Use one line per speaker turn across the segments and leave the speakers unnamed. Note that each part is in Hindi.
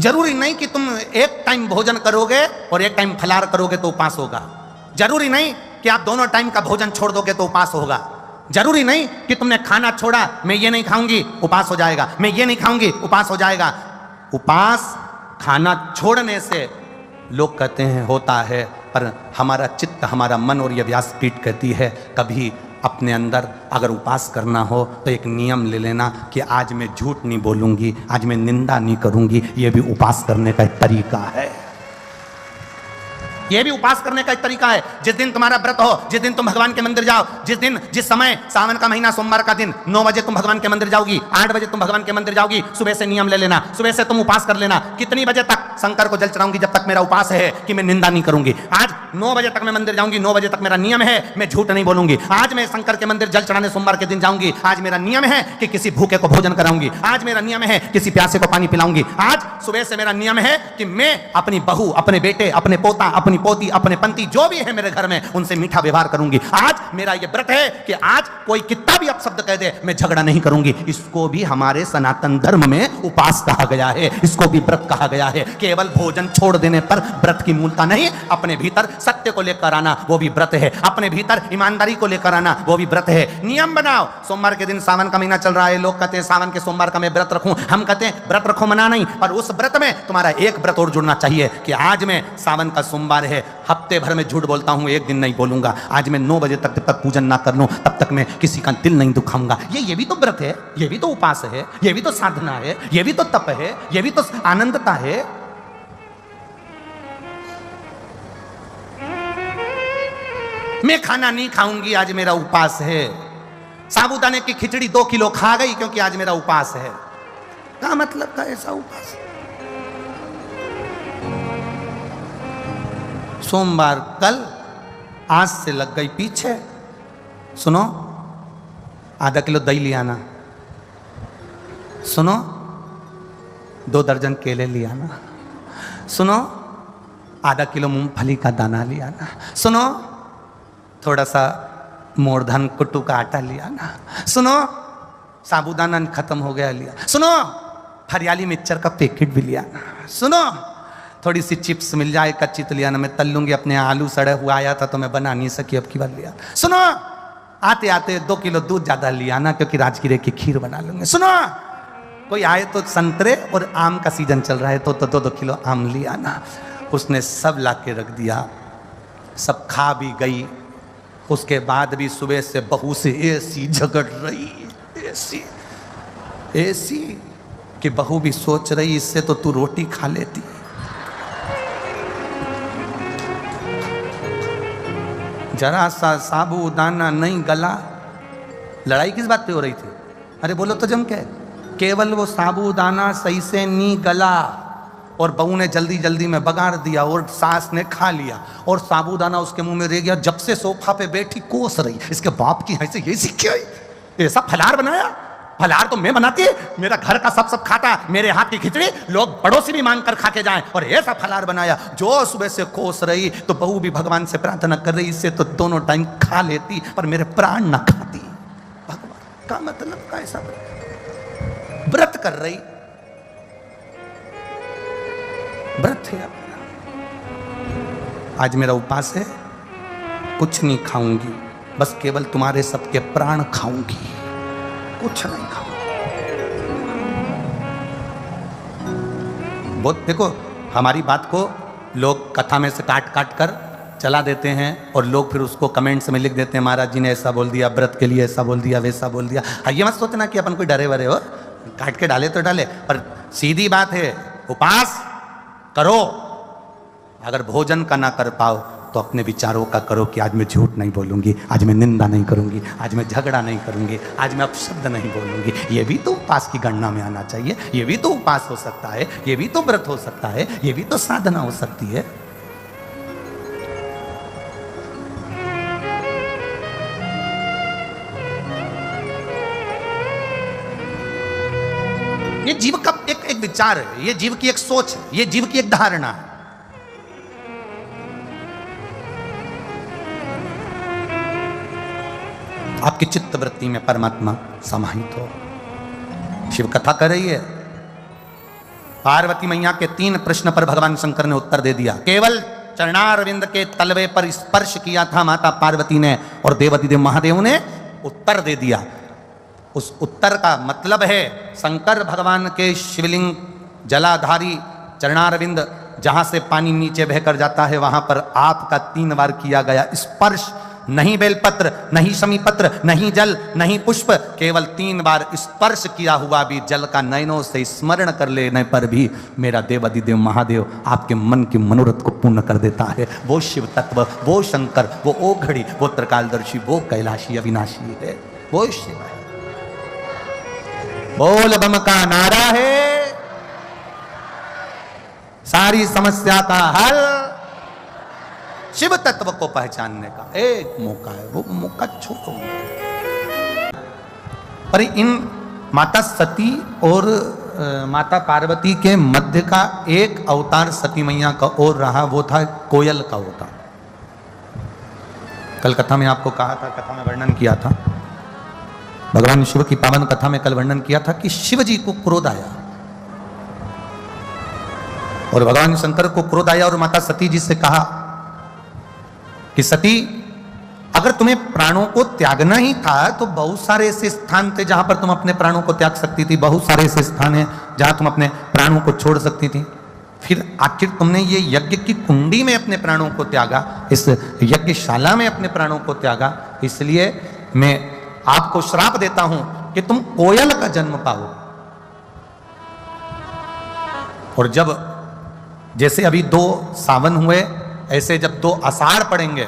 जरूरी नहीं कि तुम एक टाइम भोजन करोगे और एक टाइम फलाहार करोगे तो उपास होगा। जरूरी नहीं कि आप दोनों टाइम का भोजन छोड़ दोगे तो उपास होगा। जरूरी नहीं कि तुमने खाना छोड़ा, मैं ये नहीं खाऊंगी उपास हो जाएगा, मैं ये नहीं खाऊंगी उपास हो जाएगा। उपास खाना छोड़ने से लोग कहते हैं होता है, पर हमारा चित्त, हमारा मन और यह व्यासपीठ कहती है कभी अपने अंदर अगर उपास करना हो तो एक नियम ले लेना कि आज मैं झूठ नहीं बोलूंगी, आज मैं निंदा नहीं करूंगी। यह भी उपास करने का एक तरीका है। यह भी उपास करने का एक तरीका है। जिस दिन तुम्हारा व्रत हो, जिस दिन तुम भगवान के मंदिर जाओ, जिस समय सावन का महीना सोमवार का दिन 9 बजे तुम भगवान के मंदिर जाओगी, 8 बजे तुम भगवान के मंदिर जाओगी, सुबह से नियम ले लेना, सुबह से तुम उपास कर लेना। कितनी बजे तक? शंकर को जल चढ़ाऊंगी जब तक मेरा उपास है कि मैं निंदा नहीं करूंगी। आज 9 बजे तक मैं मंदिर जाऊंगी, 9 बजे तक मेरा नियम है मैं झूठ नहीं बोलूंगी। आज मैं शंकर के मंदिर जल चढ़ाने सोमवार के दिन जाऊंगी, आज मेरा नियम है कि किसी भूखे को भोजन कराऊंगी, आज मेरा नियम है किसी प्यासे को पानी पिलाऊंगी। आज सुबह से मेरा नियम है कि मैं अपनी बहू, अपने बेटे, अपने पोता, अपनी पोती, अपने पंती जो भी है मेरे घर में उनसे मीठा व्यवहार करूंगी। आज मेरा यह व्रत है कि आज कोई कितना भी अपशब्द कह दे मैं झगड़ा नहीं करूंगी। इसको भी हमारे सनातन धर्म में उपास कहा गया है, इसको भी व्रत कहा गया है। केवल भोजन छोड़ देने पर व्रत की मूलता नहीं, अपने भीतर सत्य को लेकर आना वो भी व्रत है, अपने भीतर ईमानदारी को लेकर आना वो भी व्रत है। नियम बनाओ। सोमवार के दिन सावन का महीना चल रहा है, लोग कहते हैं सावन के सोमवार का मैं व्रत रखूं, हम कहते हैं व्रत रखो मना नहीं, पर उस व्रत में तुम्हारा एक व्रत और जुड़ना चाहिए कि आज मैं सावन का सोमवार है, हफ्ते भर में झूठ बोलता हूं, एक दिन नहीं बोलूंगा। आज मैं 9 बजे तक जब तक पूजन ना कर लूं तब तक मैं किसी का दिल नहीं दुखाऊंगा। ये भी तो व्रत है, ये भी तो उपास है, ये भी तो साधना है, ये भी तो तप है, ये भी तो आनंदता है। मैं खाना नहीं खाऊंगी, आज मेरा उपास है। साबूदाने की खिचड़ी 2 किलो खा गई क्योंकि आज मेरा उपास है। क्या मतलब था ऐसा उपास? सोमवार कल, आज से लग गई पीछे। सुनो, आधा किलो दही ले आना। सुनो, 2 दर्जन केले ले आना। सुनो, आधा किलो मूंगफली का दाना ले आना। सुनो, थोड़ा सा मोरधन कुट्टू का आटा ले आना। सुनो, साबूदाना खत्म हो गया लिया। सुनो, हरियाली मिक्सचर का पैकेट भी ले आना। सुनो, थोड़ी सी चिप्स मिल जाए कच्ची तो लिया ना, मैं तल लूंगी। अपने आलू सड़े हुआ आया था तो मैं बना नहीं सकी, अब की बार लिया। सुनो, आते आते 2 किलो दूध ज्यादा लिया ना क्योंकि राजगिरे की खीर बना लूंगे। सुनो, कोई आए तो संतरे और आम का सीजन चल रहा है तो 2-2 किलो आम लिया ना। उसने सब ला के रख दिया, सब खा भी गई। उसके बाद भी सुबह से बहू से ऐसी झगड़ रही, ऐसी कि बहू भी सोच रही इससे तो तू रोटी खा लेती। जरा सा साबूदाना नहीं गला। लड़ाई किस बात पे हो रही थी? अरे बोलो तो जम के। केवल वो साबूदाना सही से नहीं गला और बहू ने जल्दी जल्दी में बगाड़ दिया और सास ने खा लिया और साबूदाना उसके मुंह में रह गया। जब से सोफा पे बैठी कोस रही, इसके बाप की ऐसे ये सीखी आई, ऐसा फलार बनाया। फलार तो मैं बनाती है, मेरा घर का सब खाता, मेरे हाथ की खिचड़ी लोग पड़ोसी भी मांग कर खा के जाएं, और ऐसा फलार बनाया। जो सुबह से कोस रही तो बहू भी भगवान से प्रार्थना कर रही इससे तो दोनों टाइम खा लेती पर मेरे प्राण ना खाती। भगवान का मतलब का ऐसा व्रत कर रही, व्रत है। आज मेरा उपास है, कुछ नहीं खाऊंगी, बस केवल तुम्हारे सबके प्राण खाऊंगी, कुछ नहीं खाऊंगी। बहुत देखो, हमारी बात को लोग कथा में से काट काट कर चला देते हैं और लोग फिर उसको कमेंट्स में लिख देते हैं महाराज जी ने ऐसा बोल दिया, व्रत के लिए ऐसा बोल दिया, वैसा बोल दिया। ये मत सोचना कि अपन कोई डरे वरे हो, काट के डाले तो डाले, पर सीधी बात है उपास करो। अगर भोजन का ना कर पाओ तो अपने विचारों का करो कि आज मैं झूठ नहीं बोलूंगी, आज मैं निंदा नहीं करूंगी, आज मैं झगड़ा नहीं करूंगी, आज मैं अपशब्द नहीं बोलूंगी। ये भी तो उपास की गणना में आना चाहिए, ये भी तो उपास हो सकता है, ये भी तो व्रत हो सकता है, ये भी तो साधना हो सकती है। ये जीव का एक विचार है, ये जीव की एक सोच है, ये जीव की एक धारणा है। आपकी चित्त वृत्ति में परमात्मा समाहित हो। शिव कथा कर रही है, पार्वती मैया के 3 प्रश्न पर भगवान शंकर ने उत्तर दे दिया। केवल चरणारविंद के तलवे पर स्पर्श किया था माता पार्वती ने और देवाधिदेव महादेव ने उत्तर दे दिया। उस उत्तर का मतलब है शंकर भगवान के शिवलिंग जलाधारी चरणारविंद जहां से पानी नीचे बहकर जाता है वहां पर आपका 3 बार किया गया स्पर्श, नहीं बेलपत्र, नहीं शमीपत्र, नहीं जल, नहीं पुष्प, केवल 3 बार स्पर्श किया हुआ भी जल का नयनों से स्मरण कर लेने पर भी मेरा देवाधिदेव महादेव आपके मन के मनोरथ को पूर्ण कर देता है। वो शिव तत्व, वो शंकर, वो ओघड़ी, वो त्रिकालदर्शी, वो कैलाशी अविनाशी है, वो शिव है। बोल बम का नारा है, सारी समस्या का हल शिव तत्व को पहचानने का एक मौका है, वो मौका छोड़ो। पर इन माता सती और माता पार्वती के मध्य का एक अवतार सती मैया का और रहा, वो था कोयल का अवतार। कल कथा में आपको कहा था, कथा में वर्णन किया था, भगवान शिव की पावन कथा में कल वर्णन किया था कि शिव जी को क्रोध आया और भगवान शंकर को क्रोध आया और माता सती जी से कहा कि सती, अगर तुम्हें प्राणों को त्यागना ही था तो बहुत सारे ऐसे स्थान थे जहां पर तुम अपने प्राणों को त्याग सकती थी, बहुत सारे ऐसे स्थान हैं जहां तुम अपने प्राणों को छोड़ सकती थी, फिर आखिर तुमने ये यज्ञ की कुंडी में अपने प्राणों को त्यागा, इस यज्ञशाला में अपने प्राणों को त्यागा। इसलिए मैं आपको श्राप देता हूं कि तुम कोयल का जन्म पाओ। और जब जैसे अभी 2 सावन हुए, ऐसे जब 2 आषाढ़ पड़ेंगे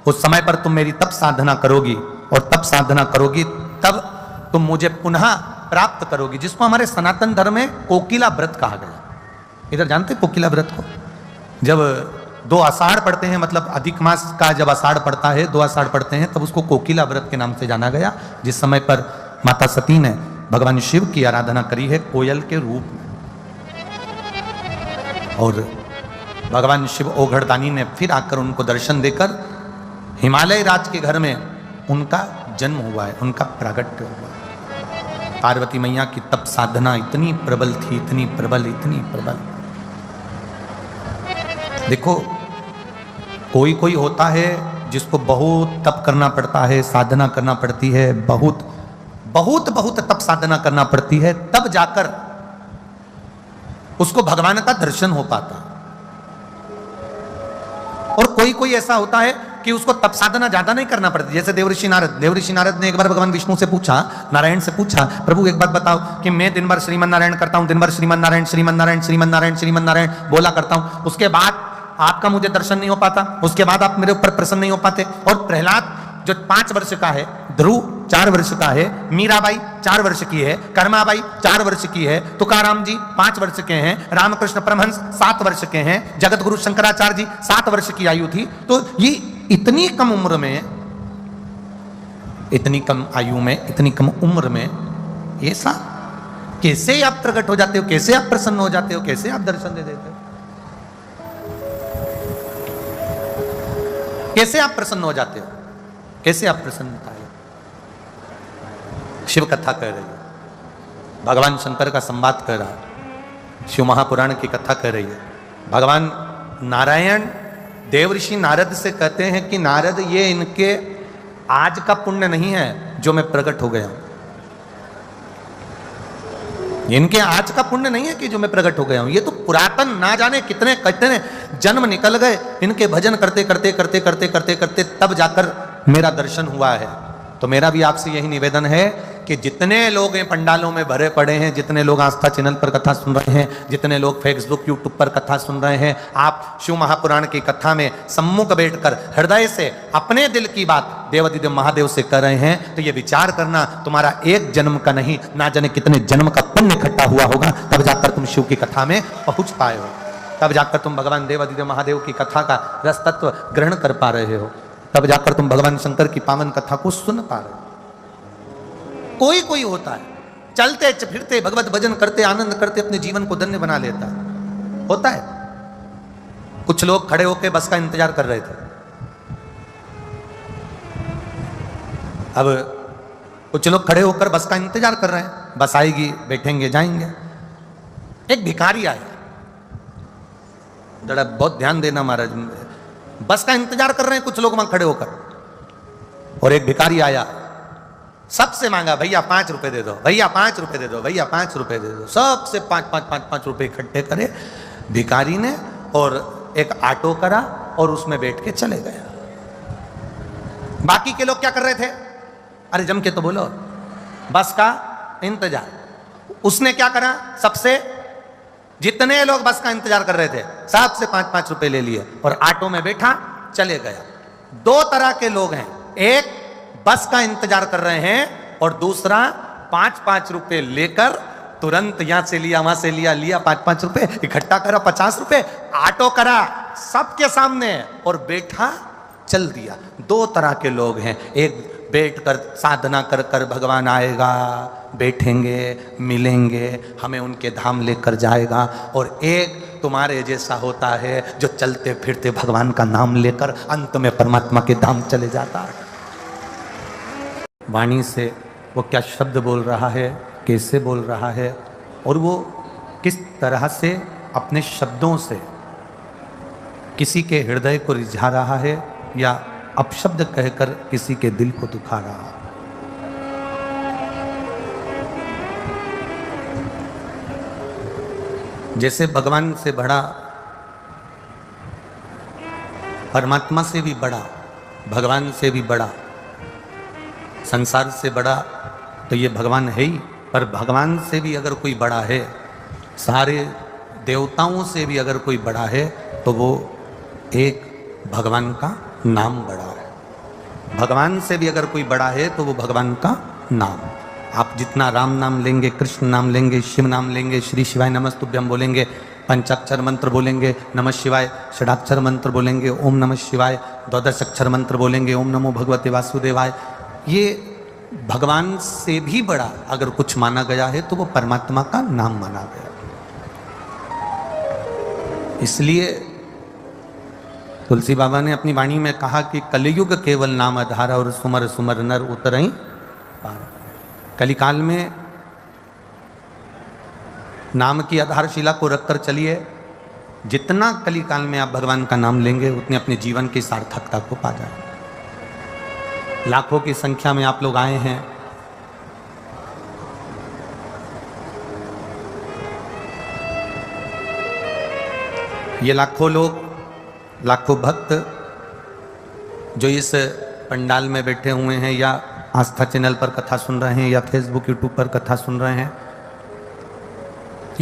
उस समय पर तुम मेरी तप साधना करोगी और तप साधना करोगी तब तुम मुझे पुनः प्राप्त करोगी, जिसको हमारे सनातन धर्म में कोकिला व्रत कहा गया। इधर जानते कोकिला व्रत को? जब 2 आषाढ़ पड़ते हैं, मतलब अधिक मास का जब आषाढ़ पड़ता है, 2 आषाढ़ पड़ते हैं, तब उसको कोकिला व्रत के नाम से जाना गया, जिस समय पर माता सती ने भगवान शिव की आराधना करी है कोयल के रूप में। और भगवान शिव ओघड़दानी ने फिर आकर उनको दर्शन देकर हिमालय राज के घर में उनका जन्म हुआ है, उनका प्रागट्य हुआ है। पार्वती मैया की तप साधना इतनी प्रबल थी, इतनी प्रबल, इतनी प्रबल। देखो, कोई कोई होता है जिसको बहुत तप करना पड़ता है, साधना करना पड़ती है, बहुत बहुत बहुत तप साधना करना पड़ती है, तब जाकर उसको भगवान का दर्शन हो पाता। और कोई कोई ऐसा होता है कि उसको तप साधना ज्यादा नहीं करना पड़ती, जैसे देवऋषि नारद ने एक बार भगवान विष्णु से पूछा, नारायण से पूछा, प्रभु एक बात बताओ कि मैं दिन भर श्रीमन नारायण करता हूं, दिन भर श्रीमन नारायण श्रीमन नारायण श्रीमन नारायण श्रीमन नारायण बोला करता हूं, उसके बाद आपका मुझे दर्शन नहीं हो पाता, उसके बाद आप मेरे ऊपर प्रसन्न नहीं हो पाते। और प्रहलाद जो 5 वर्ष का है, ध्रुव 4 वर्ष का है, मीराबाई 4 वर्ष की है, कर्माबाई 4 वर्ष की है, तुकाराम जी 5 वर्ष के हैं, रामकृष्ण परमहंस 7 वर्ष के हैं, जगत गुरु शंकराचार्य जी 7 वर्ष की आयु थी। तो ये इतनी कम उम्र में, इतनी कम आयु में, इतनी कम उम्र में ऐसा कैसे आप प्रकट हो जाते हो, कैसे आप प्रसन्न हो जाते हो, कैसे आप दर्शन दे देते हो, कैसे आप प्रसन्न हो जाते हो, कैसे आप प्रसन्नता है। शिव कथा कह रही है, भगवान शंकर का संवाद कर रहा है, शिव महापुराण की कथा कह रही है। भगवान नारायण देवऋषि नारद से कहते हैं कि नारद, ये इनके आज का पुण्य नहीं है जो मैं प्रकट हो गया हूं, इनके आज का पुण्य नहीं है कि जो मैं प्रकट हो गया हूं, ये तो पुरातन ना जाने कितने कितने जन्म निकल गए इनके भजन करते करते करते करते करते करते तब जाकर मेरा दर्शन हुआ है। तो मेरा भी आपसे यही निवेदन है कि जितने लोग इन पंडालों में भरे पड़े हैं, जितने लोग आस्था चैनल पर कथा सुन रहे हैं, जितने लोग फेसबुक यूट्यूब पर कथा सुन रहे हैं, आप शिव महापुराण की कथा में सम्मुख बैठकर हृदय से अपने दिल की बात देवाधिदेव महादेव से कर रहे हैं, तो ये विचार करना तुम्हारा एक जन्म का नहीं, ना जाने कितने जन्म का पुण्य इकट्ठा हुआ होगा, तब जाकर तुम शिव की कथा में पहुंच पाए हो, तब जाकर तुम भगवान देवाधिदेव महादेव की कथा का रस तत्व ग्रहण कर पा रहे हो, तब जाकर तुम भगवान शंकर की पावन कथा को सुन पा रहे हो। कोई कोई होता है चलते फिरते भगवत भजन करते आनंद करते अपने जीवन को धन्य बना लेता है, होता है। कुछ लोग खड़े होकर बस का इंतजार कर रहे थे, अब कुछ लोग खड़े होकर बस का इंतजार कर रहे हैं, बस आएगी, बैठेंगे, जाएंगे। एक भिखारी आया, जरा बहुत ध्यान देना महाराज, बस का इंतजार कर रहे हैं कुछ लोग वहां खड़े होकर, और एक भिखारी आया, सबसे मांगा, भैया 5 रुपए दे दो, भैया 5 रुपए दे दो, भैया 5 रुपए दे दो, सबसे 5 रुपए इकट्ठे करे भिखारी ने, और एक ऑटो करा और उसमें बैठ के चले गया। बाकी के लोग क्या कर रहे थे? अरे जम के तो बोलो, बस का इंतजार। उसने क्या करा, सबसे जितने लोग बस का इंतजार कर रहे थे सबसे 5 रुपए ले लिए और ऑटो में बैठा चले गया। 2 तरह के लोग हैं, एक बस का इंतजार कर रहे हैं और दूसरा 5 रुपए लेकर तुरंत यहां से लिया वहां से लिया 5 रुपए इकट्ठा करा, 50 रुपए ऑटो करा सबके सामने और बैठा चल दिया। 2 तरह के लोग हैं, एक बैठकर साधना कर कर भगवान आएगा, बैठेंगे, मिलेंगे, हमें उनके धाम लेकर जाएगा, और एक तुम्हारे जैसा होता है जो चलते फिरते भगवान का नाम लेकर अंत में परमात्मा के धाम चले जाता है। वाणी से वो क्या शब्द बोल रहा है, कैसे बोल रहा है, और वो किस तरह से अपने शब्दों से किसी के हृदय को रिझा रहा है या अपशब्द कहकर किसी के दिल को दुखा रहा है। जैसे भगवान से बड़ा, परमात्मा से भी बड़ा, भगवान से भी बड़ा, संसार से बड़ा तो ये भगवान है ही, पर भगवान से भी अगर कोई बड़ा है, सारे देवताओं से भी अगर कोई बड़ा है, तो वो एक भगवान का नाम बड़ा है। भगवान से भी अगर कोई बड़ा है तो वो भगवान का नाम। आप जितना राम नाम लेंगे, कृष्ण नाम लेंगे, शिव नाम लेंगे, श्री शिवाय नमस्तुभ्यम बोलेंगे, पंचाक्षर मंत्र बोलेंगे, नमः शिवाय, षडाक्षर मंत्र बोलेंगे, ओम नमः शिवाय, 12 अक्षर मंत्र बोलेंगे, ओम नमो भगवते वासुदेवाय, ये भगवान से भी बड़ा अगर कुछ माना गया है तो वो परमात्मा का नाम माना गया। इसलिए तुलसी बाबा ने अपनी वाणी में कहा कि कलयुग केवल नाम आधारा और सुमर सुमर नर उतरई पार। कलिकाल में नाम की आधारशिला को रखकर चलिए, जितना कलिकाल में आप भगवान का नाम लेंगे उतने अपने जीवन की सार्थकता को पा जाएंगे। लाखों की संख्या में आप लोग आए हैं, ये लाखों लोग, लाखों भक्त जो इस पंडाल में बैठे हुए हैं या आस्था चैनल पर कथा सुन रहे हैं या फेसबुक यूट्यूब पर कथा सुन रहे हैं,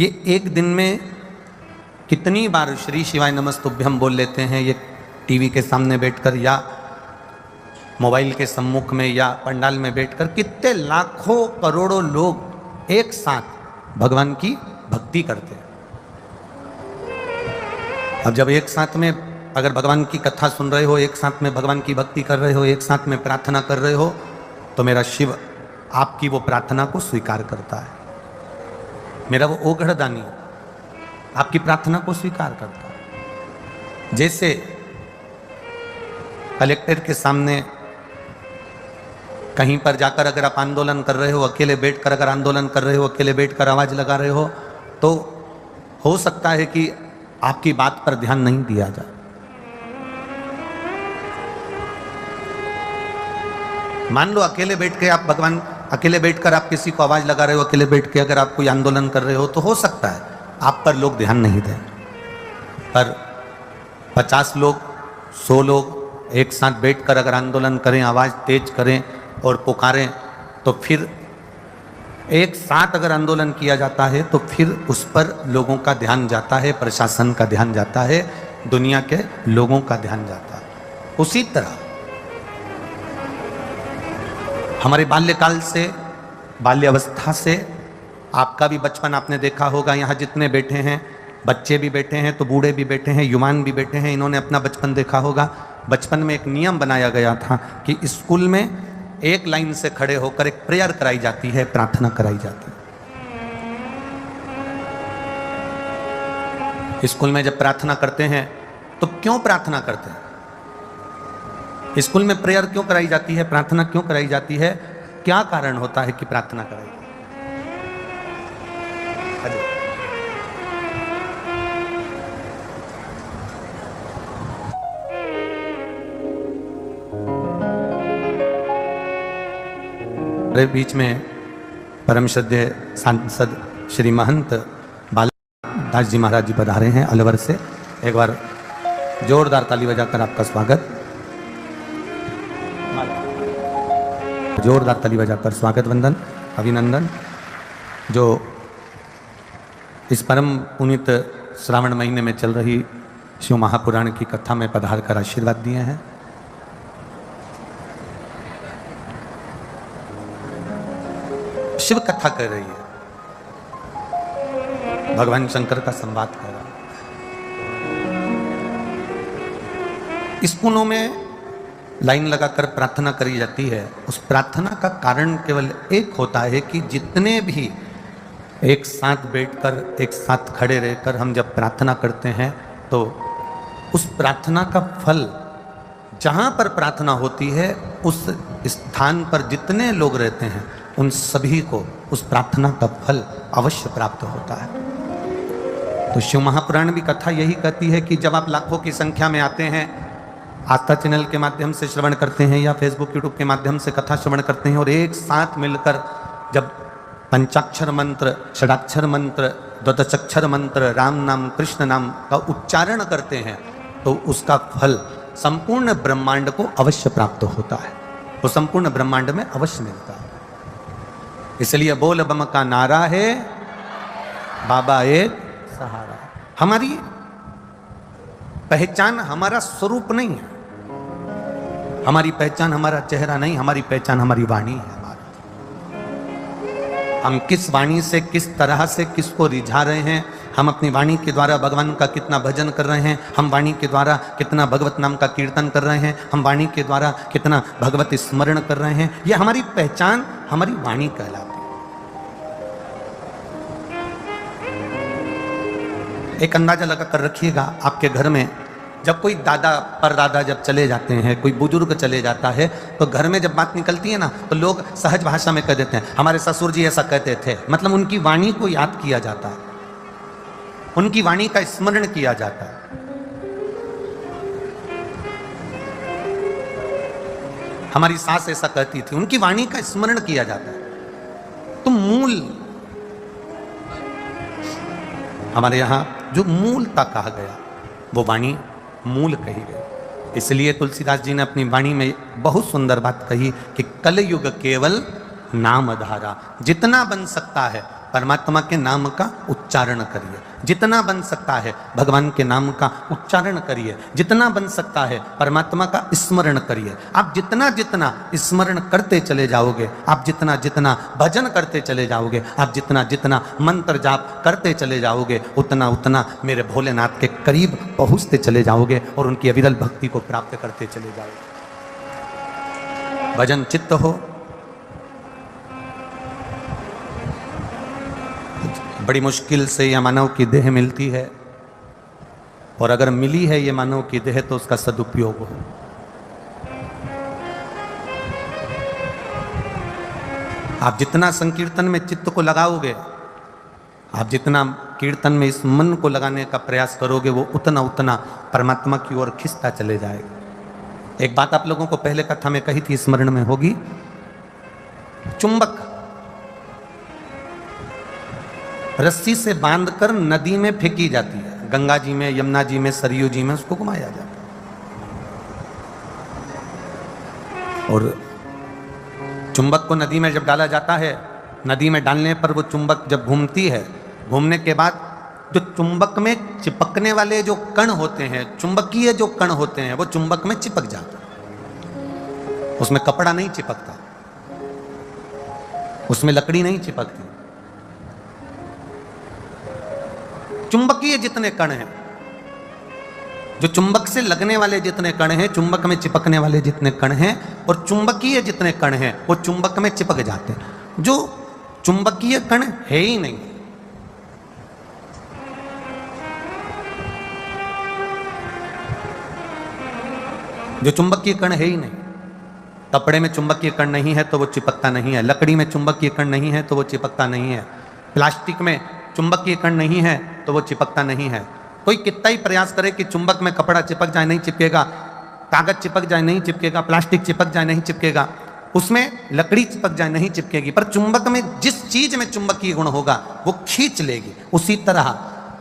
ये एक दिन में कितनी बार श्री शिवाय नमस्तुभ्यम बोल लेते हैं। ये टीवी के सामने बैठकर या मोबाइल के सम्मुख में या पंडाल में बैठकर कितने लाखों करोड़ों लोग एक साथ भगवान की भक्ति करते हैं। अब जब एक साथ में अगर भगवान की कथा सुन रहे हो, एक साथ में भगवान की भक्ति कर रहे हो, एक साथ में प्रार्थना कर रहे हो, तो मेरा शिव आपकी वो प्रार्थना को स्वीकार करता है। मेरा वो ओघड़दानी आपकी प्रार्थना को स्वीकार करता है। जैसे कलेक्टर के सामने कहीं पर जाकर अगर आप आंदोलन कर रहे हो, अकेले बैठकर अगर आंदोलन कर रहे हो, अकेले बैठकर आवाज लगा रहे हो, तो हो सकता है कि आपकी बात पर ध्यान नहीं दिया जाए। मान लो अकेले बैठ के आप भगवान, अकेले बैठकर आप किसी को आवाज लगा रहे हो, अकेले बैठ के अगर आप कोई आंदोलन कर रहे हो, तो हो सकता है आप पर लोग ध्यान नहीं दें, पर 50 लोग 100 लोग एक साथ बैठकर अगर आंदोलन करें, आवाज तेज करें और पुकारें, तो फिर एक साथ अगर आंदोलन किया जाता है तो फिर उस पर लोगों का ध्यान जाता है, प्रशासन का ध्यान जाता है, दुनिया के लोगों का ध्यान जाता है। उसी तरह हमारे बाल्यकाल से, बाल्यावस्था से, आपका भी बचपन आपने देखा होगा, यहाँ जितने बैठे हैं, बच्चे भी बैठे हैं तो बूढ़े भी बैठे हैं, युवान भी बैठे हैं, इन्होंने अपना बचपन देखा होगा। बचपन में एक नियम बनाया गया था कि स्कूल में एक लाइन से खड़े होकर एक प्रेयर कराई जाती है, प्रार्थना कराई जाती है। स्कूल में जब प्रार्थना करते हैं तो क्यों प्रार्थना करते हैं? स्कूल में प्रेयर क्यों कराई जाती है, प्रार्थना क्यों कराई जाती है, क्या कारण होता है कि प्रार्थना कराई? हमारे बीच में परम श्रद्धेय सांसद श्री महंत बालादास जी महाराज जी पधारे हैं अलवर से। एक बार जोरदार ताली बजाकर आपका स्वागत, जोरदार ताली बजाकर स्वागत वंदन अभिनंदन। जो इस परम पुनीत श्रावण महीने में चल रही शिव महापुराण की कथा में पधार कर आशीर्वाद दिए हैं। शिव कथा कर रही है, भगवान शंकर का संवाद कर रहा है। इस पुनों में लाइन लगाकर प्रार्थना करी जाती है। उस प्रार्थना का कारण केवल एक होता है कि जितने भी एक साथ बैठकर एक साथ खड़े रहकर हम जब प्रार्थना करते हैं तो उस प्रार्थना का फल जहाँ पर प्रार्थना होती है उस स्थान पर जितने लोग रहते हैं उन सभी को उस प्रार्थना का फल अवश्य प्राप्त होता है। तो शिव महापुराण भी कथा यही कहती है कि जब आप लाखों की संख्या में आते हैं, आस्था चैनल के माध्यम से श्रवण करते हैं या फेसबुक यूट्यूब के माध्यम से कथा श्रवण करते हैं और एक साथ मिलकर जब पंचाक्षर मंत्र, षडाक्षर मंत्र, द्वादशाक्षर मंत्र, राम नाम कृष्ण नाम का उच्चारण करते हैं तो उसका फल संपूर्ण ब्रह्मांड को अवश्य प्राप्त होता है। वो संपूर्ण ब्रह्मांड में अवश्य मिलता है। इसलिए बोल बम का नारा है, बाबा एक सहारा। हमारी पहचान हमारा स्वरूप नहीं है, हमारी पहचान हमारा चेहरा नहीं, हमारी पहचान हमारी वाणी है। हम किस वाणी से किस तरह से किसको रिझा रहे हैं, हम अपनी वाणी के द्वारा भगवान का कितना भजन कर रहे हैं, हम वाणी के द्वारा कितना भगवत नाम का कीर्तन कर रहे हैं, हम वाणी के द्वारा कितना भगवत स्मरण कर रहे हैं, यह हमारी पहचान हमारी वाणी कहलाती है। एक अंदाजा लगा कर रखिएगा, आपके घर में जब कोई दादा परदादा जब चले जाते हैं, कोई बुजुर्ग चले जाता है तो घर में जब बात निकलती है ना तो लोग सहज भाषा में कह देते हैं हमारे ससुर जी ऐसा कहते थे। मतलब उनकी वाणी को याद किया जाता है, उनकी वाणी का स्मरण किया जाता है। हमारी सास ऐसा कहती थी, उनकी वाणी का स्मरण किया जाता है। तो मूल हमारे यहां जो मूलता कहा गया वो वाणी मूल कही गई। इसलिए तुलसीदास जी ने अपनी वाणी में बहुत सुंदर बात कही कि कलयुग केवल नाम धारा। जितना बन सकता है परमात्मा के नाम का उच्चारण करिए, जितना बन सकता है भगवान के नाम का उच्चारण करिए, जितना बन सकता है परमात्मा का स्मरण करिए। आप जितना जितना स्मरण करते चले जाओगे, आप जितना जितना भजन करते चले जाओगे, आप जितना जितना मंत्र जाप करते चले जाओगे, उतना उतना मेरे भोलेनाथ के करीब पहुंचते चले जाओगे और उनकी अविरल भक्ति को प्राप्त करते चले जाओगे। भजन चित्त हो। बड़ी मुश्किल से यह मानव की देह मिलती है और अगर मिली है ये मानव की देह तो उसका सदुपयोग हो। आप जितना संकीर्तन में चित्त को लगाओगे, आप जितना कीर्तन में इस मन को लगाने का प्रयास करोगे, वो उतना उतना परमात्मा की ओर खिंचता चले जाएगा। एक बात आप लोगों को पहले कथा में कही थी, स्मरण में होगी। चुंबक रस्सी से बांधकर नदी में फेंकी जाती है, गंगा जी में, यमुना जी में, सरयू जी में उसको घुमाया जाता है। और चुंबक को नदी में जब डाला जाता है, नदी में डालने पर वो चुंबक जब घूमती है, घूमने के बाद जो चुंबक में चिपकने वाले जो कण होते हैं, चुंबकीय जो कण होते हैं, वो चुंबक में चिपक जाते हैं। उसमें कपड़ा नहीं चिपकता, उसमें लकड़ी नहीं चिपकती। चुंबकीय जितने कण हैं, जो चुंबक से लगने वाले जितने कण हैं, चुंबक में चिपकने वाले जितने कण हैं, और चुंबकीय जितने कण हैं वो चुंबक में चिपक जाते हैं। जो चुंबकीय कण है ही नहीं, जो चुंबकीय कण है ही नहीं। कपड़े में चुंबकीय कण नहीं है तो वो चिपकता नहीं है, लकड़ी में चुंबकीय कण नहीं है तो वो चिपकता नहीं है, प्लास्टिक में चुंबकीय कण नहीं है तो वो चिपकता नहीं है। कोई कितना ही प्रयास करे कि चुंबक में कपड़ा चिपक जाए, नहीं चिपकेगा, कागज चिपक जाए नहीं चिपकेगा, प्लास्टिक चिपक जाए नहीं चिपकेगा। उसमें लकड़ी चिपक जाए नहीं चिपकेगी, पर चुंबक में जिस चीज में चुंबकीय गुण होगा वो खींच लेगी। उसी तरह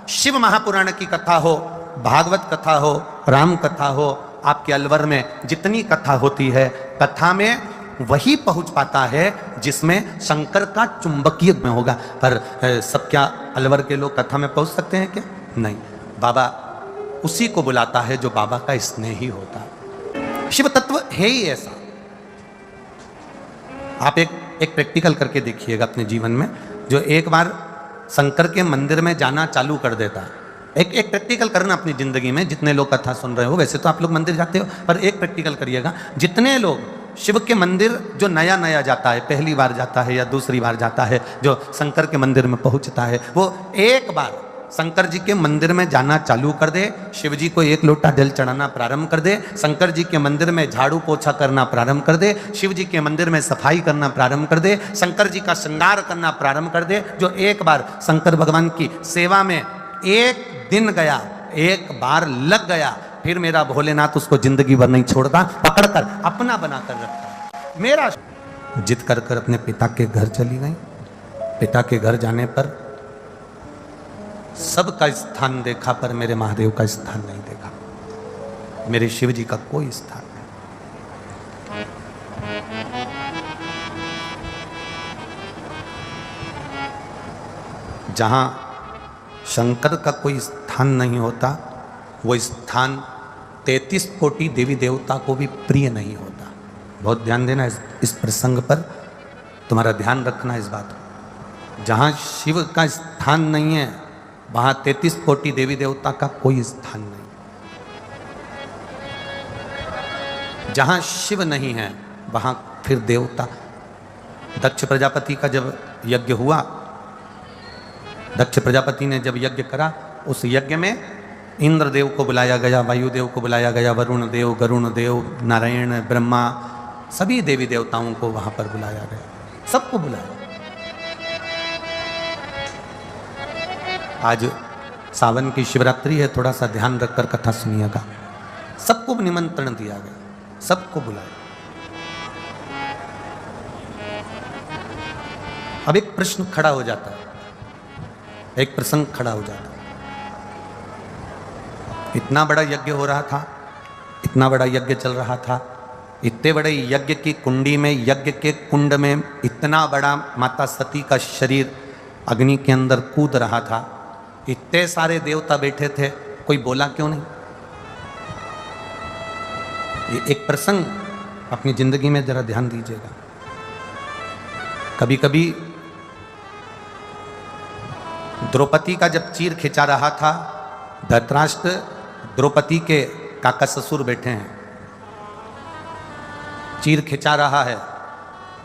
शिव महापुराण की कथा हो, भागवत कथा हो, राम कथा हो, आपके अलवर में जितनी कथा होती है, कथा में वही पहुंच पाता है जिसमें शंकर का चुंबकीय में होगा। पर सब क्या अलवर के लोग कथा में पहुंच सकते हैं क्या? नहीं। बाबा उसी को बुलाता है जो बाबा का स्नेही होता है। शिव तत्व है ही ऐसा। आप एक प्रैक्टिकल करके देखिएगा अपने जीवन में, जो एक बार शंकर के मंदिर में जाना चालू कर देता है। एक प्रैक्टिकल करना अपनी जिंदगी में। जितने लोग कथा सुन रहे हो, वैसे तो आप लोग मंदिर जाते हो, पर एक प्रैक्टिकल करिएगा। जितने लोग शिव के मंदिर जो नया नया जाता है, पहली बार जाता है या दूसरी बार जाता है, जो शंकर के मंदिर में पहुंचता है, वो एक बार शंकर जी के मंदिर में जाना चालू कर दे, शिव जी को एक लोटा जल चढ़ाना प्रारंभ कर दे, शंकर जी के मंदिर में झाड़ू पोछा करना प्रारंभ कर दे, शिव जी के मंदिर में सफाई करना प्रारंभ कर दे, शंकर जी का श्रृंगार करना प्रारंभ कर दे। जो एक बार शंकर भगवान की सेवा में एक दिन गया, एक बार लग गया, फिर मेरा भोलेनाथ उसको जिंदगी भर नहीं छोड़ता, पकड़कर अपना बनाकर रखता। मेरा जिद कर कर अपने पिता के घर चली गई। पिता के घर जाने पर सबका स्थान देखा, पर मेरे महादेव का स्थान नहीं देखा, मेरे शिव जी का कोई स्थान नहीं। जहां शंकर का कोई स्थान नहीं होता, वो स्थान 33 कोटि देवी देवता को भी प्रिय नहीं होता। बहुत ध्यान देना इस प्रसंग पर, तुम्हारा ध्यान रखना इस बात को। जहां शिव का स्थान नहीं है, वहां 33 कोटि देवी देवता का कोई स्थान नहीं। जहां शिव नहीं है, वहां फिर देवता। दक्ष प्रजापति का जब यज्ञ हुआ, दक्ष प्रजापति ने जब यज्ञ करा, उस यज्ञ में इंद्रदेव को बुलाया गया, वायुदेव को बुलाया गया, वरुण देव, गरुण देव, नारायण, ब्रह्मा, सभी देवी देवताओं को वहां पर बुलाया गया, सबको बुलाया। आज सावन की शिवरात्रि है, थोड़ा सा ध्यान रखकर कथा सुनिएगा। सबको निमंत्रण दिया गया, सबको बुलाया। अब एक प्रश्न खड़ा हो जाता है, एक प्रसंग खड़ा हो जाता है। इतना बड़ा यज्ञ हो रहा था, इतना बड़ा यज्ञ चल रहा था, इतने बड़े यज्ञ की कुंडी में, यज्ञ के कुंड में इतना बड़ा माता सती का शरीर अग्नि के अंदर कूद रहा था, इतने सारे देवता बैठे थे, कोई बोला क्यों नहीं? ये एक प्रसंग अपनी जिंदगी में जरा ध्यान दीजिएगा। कभी कभी द्रौपदी का जब चीर खिंचा रहा था, धृतराष्ट्र द्रौपदी के काका ससुर बैठे हैं, चीर खिंचा रहा है,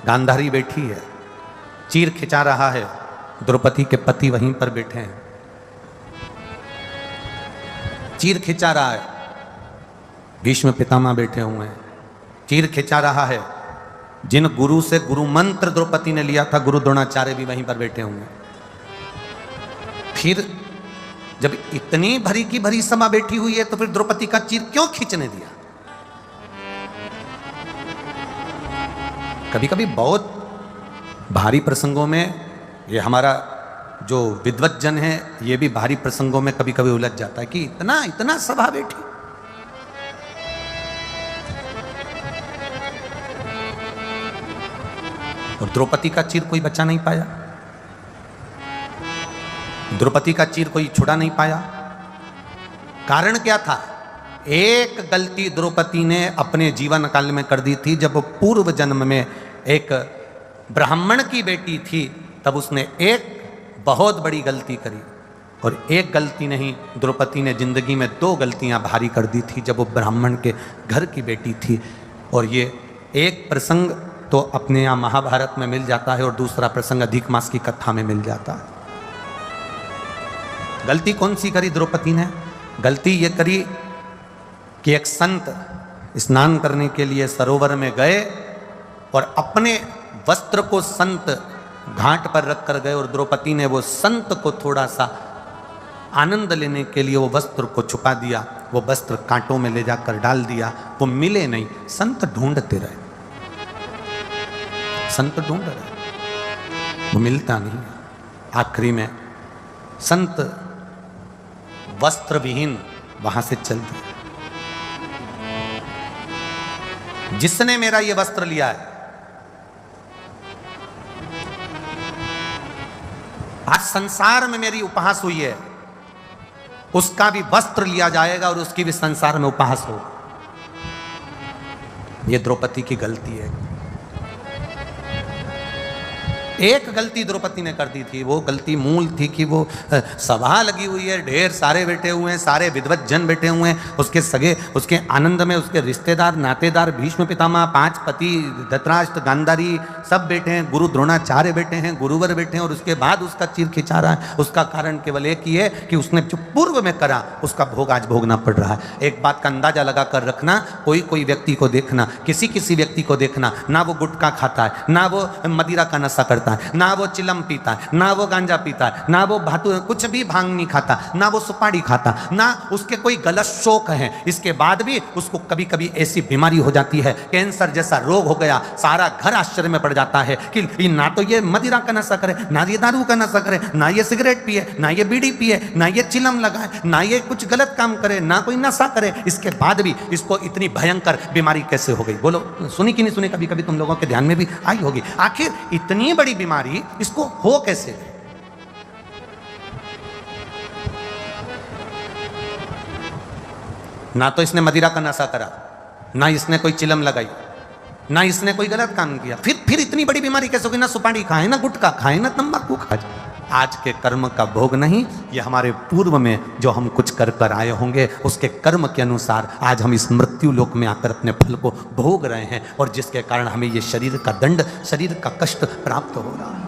गांधारी बैठी है, चीर खिंचा रहा है, द्रौपदी के पति वहीं पर बैठे हैं, चीर खिंचा रहा है, भीष्म पितामह बैठे हुए हैं, चीर खिंचा रहा है, जिन गुरु से गुरु मंत्र द्रौपदी ने लिया था, गुरु द्रोणाचार्य भी वहीं पर बैठे हुए हैं। फिर जब इतनी भरी की भरी सभा बैठी हुई है, तो फिर द्रौपदी का चीर क्यों खींचने दिया? कभी कभी बहुत भारी प्रसंगों में, ये हमारा जो विद्वत जन है, ये भी भारी प्रसंगों में कभी कभी उलझ जाता है कि इतना इतना सभा बैठी। और द्रौपदी का चीर कोई बचा नहीं पाया, द्रौपदी का चीर कोई छुड़ा नहीं पाया। कारण क्या था? एक गलती द्रौपदी ने अपने जीवन काल में कर दी थी। जब वो पूर्व जन्म में एक ब्राह्मण की बेटी थी, तब उसने एक बहुत बड़ी गलती करी। और एक गलती नहीं, द्रौपदी ने जिंदगी में 2 गलतियां भारी कर दी थी जब वो ब्राह्मण के घर की बेटी थी। और ये एक प्रसंग तो अपने यहाँ महाभारत में मिल जाता है, और दूसरा प्रसंग अधिक मास की कथा में मिल जाता है। गलती कौन सी करी द्रौपदी ने? गलती ये करी कि एक संत स्नान करने के लिए सरोवर में गए और अपने वस्त्र को संत घाट पर रख कर गए, और द्रौपदी ने वो संत को थोड़ा सा आनंद लेने के लिए वो वस्त्र को छुपा दिया। वो वस्त्र कांटों में ले जाकर डाल दिया, वो मिले नहीं, संत ढूंढते रहे। संत ढूंढ रहे, वो मिलता नहीं। आखिरी में संत वस्त्र विहीन वहां से चलते। जिसने मेरा ये वस्त्र लिया है, आज संसार में मेरी उपहास हुई है, उसका भी वस्त्र लिया जाएगा और उसकी भी संसार में उपहास हो। ये द्रौपदी की गलती है। एक गलती द्रौपदी ने कर दी थी, वो गलती मूल थी कि वो सभा लगी हुई है, ढेर सारे बैठे हुए हैं, सारे विद्वत जन बैठे हुए हैं, उसके सगे, उसके आनंद में उसके रिश्तेदार नातेदार, भीष्म पितामह, 5 पति, धृतराष्ट्र, गांधारी सब बैठे हैं, गुरु द्रोणाचार्य बैठे हैं, गुरुवर बैठे हैं, और उसके बाद उसका चीर खिंचा रहा है। उसका कारण केवल एक ही है कि उसने जो पूर्व में करा उसका भोग आज भोगना पड़ रहा है। एक बात का अंदाजा लगा कर रखना, कोई कोई व्यक्ति को देखना, किसी किसी व्यक्ति को देखना, ना वो गुटखा खाता है, ना वो मदिरा का नशा करता है, ना वो चिलम पीता है, ना वो गांजा पीता है, ना वो भातु कुछ भी भांग नहीं खाता, ना वो सुपारी खाता, ना उसके कोई गलत शौक है। इसके बाद भी उसको कभी कभी ऐसी बीमारी हो जाती है, कैंसर जैसा रोग हो गया, सारा घर आश्चर्य में पड़ जाता है कि ना तो ये मदिरा का नशा करे, ना ये दारू का नशा करे, ना ये सिगरेट पिए, ना ये बीड़ी पिए, ना ये चिलम लगाए, ना ये कुछ गलत काम करे, ना कोई नशा करे। इसके बाद भी इसको इतनी भयंकर बीमारी कैसे हो गई? बोलो, सुनी कि नहीं सुनी? कभी कभी तुम लोगों के ध्यान में भी आई होगी। आखिर इतनी बड़ी बीमारी इसको हो कैसे? ना तो इसने मदिरा का नशा करा, ना इसने कोई चिलम लगाई, ना इसने कोई गलत काम किया, फिर इतनी बड़ी बीमारी कैसे होगी? ना सुपारी खाए, ना गुटखा खाए, ना तंबाकू खाए। आज के कर्म का भोग नहीं, ये हमारे पूर्व में जो हम कुछ कर कर आए होंगे उसके कर्म के अनुसार आज हम इस मृत्यु लोक में आकर अपने फल को भोग रहे हैं, और जिसके कारण हमें ये शरीर का दंड, शरीर का कष्ट प्राप्त हो रहा है।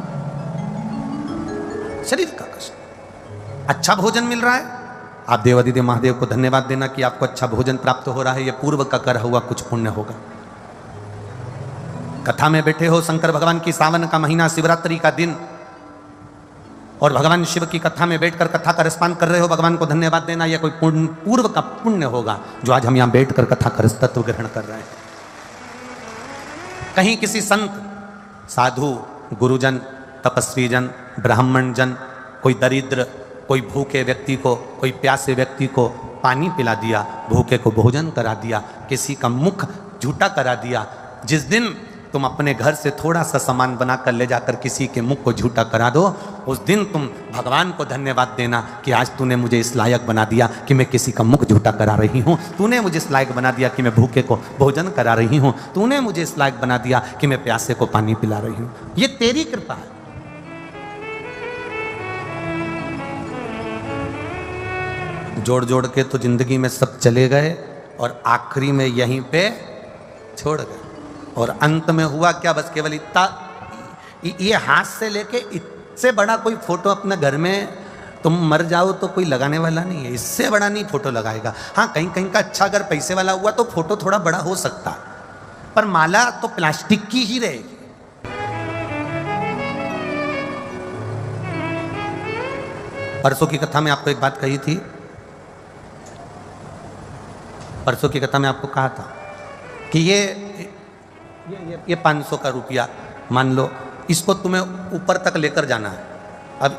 शरीर का कष्ट। अच्छा भोजन मिल रहा है, आप देवादिदेव महादेव को धन्यवाद देना कि आपको अच्छा भोजन प्राप्त हो रहा है, यह पूर्व का कर हुआ कुछ पुण्य होगा। कथा में बैठे हो, शंकर भगवान की सावन का महीना, शिवरात्रि का दिन, और भगवान शिव की कथा में बैठकर कथा का रसपान कर रहे हो, भगवान को धन्यवाद देना, यह कोई पूर्व का पुण्य होगा जो आज हम यहां बैठकर कथा का रस तत्व ग्रहण कर रहे हैं। कहीं किसी संत, साधु, गुरुजन, तपस्वी जन, ब्राह्मण जन, कोई दरिद्र, कोई भूखे व्यक्ति को, कोई प्यासे व्यक्ति को पानी पिला दिया, भूखे को भोजन करा दिया, किसी का मुख झूठा करा दिया। जिस दिन तुम अपने घर से थोड़ा सा सामान बनाकर ले जाकर किसी के मुख को झूठा करा दो, उस दिन तुम भगवान को धन्यवाद देना कि आज तूने मुझे इस लायक बना दिया कि मैं किसी का मुख झूठा करा रही हूँ, तूने मुझे इस लायक बना दिया कि मैं भूखे को भोजन करा रही हूँ, तूने मुझे इस लायक बना दिया कि मैं प्यासे को पानी पिला रही हूँ। ये तेरी कृपा है। जोड़ जोड़ के तो जिंदगी में सब चले गए और आखिरी में यहीं पे छोड़ गए, और अंत में हुआ क्या? बस केवल इतना, ये हाथ से लेके इससे बड़ा कोई फोटो अपने घर में, तुम मर जाओ तो कोई लगाने वाला नहीं है, इससे बड़ा नहीं फोटो लगाएगा। हाँ, कहीं कहीं का अच्छा अगर पैसे वाला हुआ तो फोटो थोड़ा बड़ा हो सकता है, पर माला तो प्लास्टिक की ही रहेगी। परसों की कथा में आपको एक बात कही थी, परसों की कथा में आपको कहा था कि ये 500 का रुपया, मान लो इसको तुम्हें ऊपर तक लेकर जाना है। अब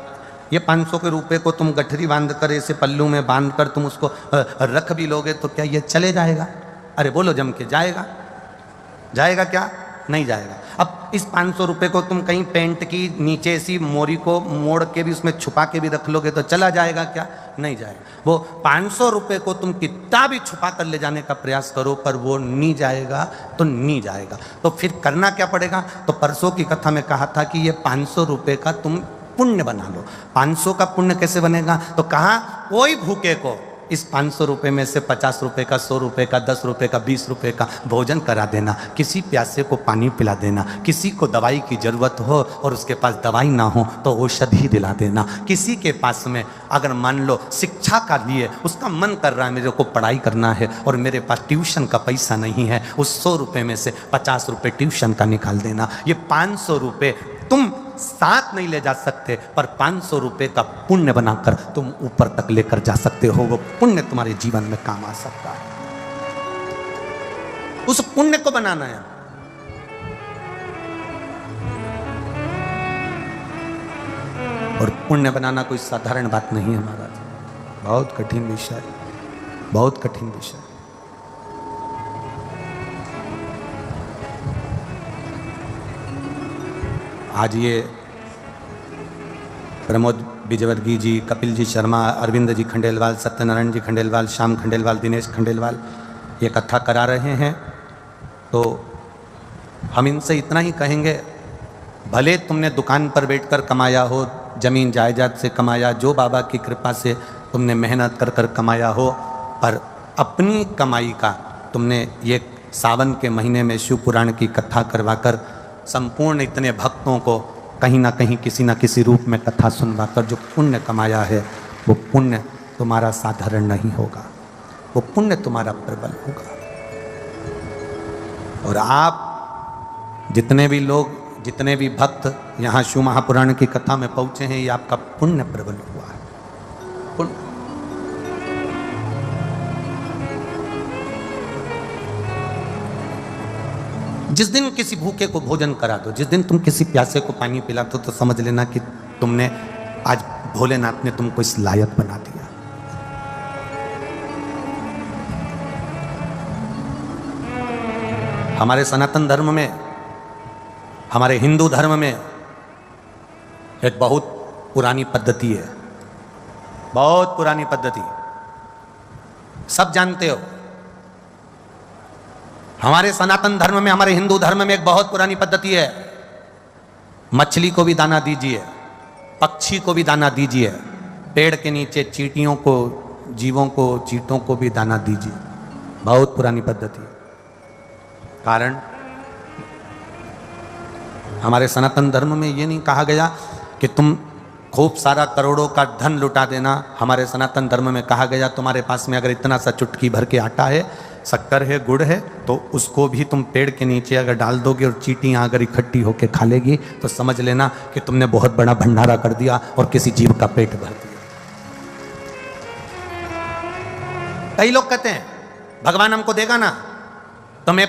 ये 500 के रुपये को तुम गठरी बांध कर, ऐसे पल्लू में बांध कर तुम उसको रख भी लोगे तो क्या ये चले जाएगा? अरे बोलो जम के, जाएगा? जाएगा क्या? नहीं जाएगा। अब इस 500 रुपये को तुम कहीं पेंट की नीचे ऐसी मोरी को मोड़ के भी उसमें छुपा के भी रख लोगे तो चला जाएगा क्या? नहीं जाएगा। वो 500 रुपये को तुम कितना भी छुपा कर ले जाने का प्रयास करो, पर वो नहीं जाएगा तो नहीं जाएगा। तो फिर करना क्या पड़ेगा? तो परसों की कथा में कहा था कि ये 500 रुपये का तुम पुण्य बना लो। 500 का पुण्य कैसे बनेगा? तो कहा कोई भूखे को इस 500 रुपये में से 50 रुपये का, 100 रुपये का, 10 रुपये का, 20 रुपये का भोजन करा देना, किसी प्यासे को पानी पिला देना, किसी को दवाई की ज़रूरत हो और उसके पास दवाई ना हो तो औषधि दिला देना, किसी के पास में अगर मान लो शिक्षा का लिए उसका मन कर रहा है मेरे को पढ़ाई करना है और मेरे पास ट्यूशन का पैसा नहीं है, उस 100 रुपये में से 50 रुपये ट्यूशन का निकाल देना। ये 500 रुपये तुम साथ नहीं ले जा सकते, पर 500 रुपये का पुण्य बनाकर तुम ऊपर तक लेकर जा सकते हो। वो पुण्य तुम्हारे जीवन में काम आ सकता है। उस पुण्य को बनाना है। और पुण्य बनाना कोई साधारण बात नहीं है महाराज, बहुत कठिन विषय, बहुत कठिन विषय। आज ये प्रमोद विजयवर्गीय जी, कपिल जी शर्मा, अरविंद जी खंडेलवाल, सत्यनारायण जी खंडेलवाल, श्याम खंडेलवाल, दिनेश खंडेलवाल ये कथा करा रहे हैं, तो हम इनसे इतना ही कहेंगे, भले तुमने दुकान पर बैठकर कमाया हो, जमीन जायदाद से कमाया, जो बाबा की कृपा से तुमने मेहनत कर कर कमाया हो, पर अपनी कमाई का तुमने ये सावन के महीने में शिव पुराण की कथा करवाकर संपूर्ण इतने भक्तों को कहीं ना कहीं किसी न किसी रूप में कथा सुनवाकर जो पुण्य कमाया है, वो पुण्य तुम्हारा साधारण नहीं होगा, वो पुण्य तुम्हारा प्रबल होगा। और आप जितने भी लोग, जितने भी भक्त यहाँ शिव महापुराण की कथा में पहुंचे हैं, ये आपका पुण्य प्रबल हुआ है, पुण्य। जिस दिन किसी भूखे को भोजन करा दो, जिस दिन तुम किसी प्यासे को पानी पिला दो, तो समझ लेना कि तुमने आज भोलेनाथ ने तुमको इस लायक बना दिया। हमारे सनातन धर्म में, हमारे हिंदू धर्म में एक बहुत पुरानी पद्धति है, बहुत पुरानी पद्धति, सब जानते हो। हमारे सनातन धर्म में, हमारे हिंदू धर्म में एक बहुत पुरानी पद्धति है, मछली को भी दाना दीजिए, पक्षी को भी दाना दीजिए, पेड़ के नीचे चींटियों को, जीवों को, चींटों को भी दाना दीजिए, बहुत पुरानी पद्धति। कारण हमारे सनातन धर्म में ये नहीं कहा गया कि तुम खूब सारा करोड़ों का धन लुटा देना। हमारे सनातन धर्म में कहा गया तुम्हारे पास में अगर इतना सा चुटकी भर के आटा है, शक्कर है, गुड़ है, तो उसको भी तुम पेड़ के नीचे अगर डाल दोगे और चींटियां अगर इकट्ठी होकर खा लेगी, तो समझ लेना कि तुमने बहुत बड़ा भंडारा कर दिया और किसी जीव का पेट भर दिया। कई लोग कहते हैं भगवान हमको देगा ना तो मैं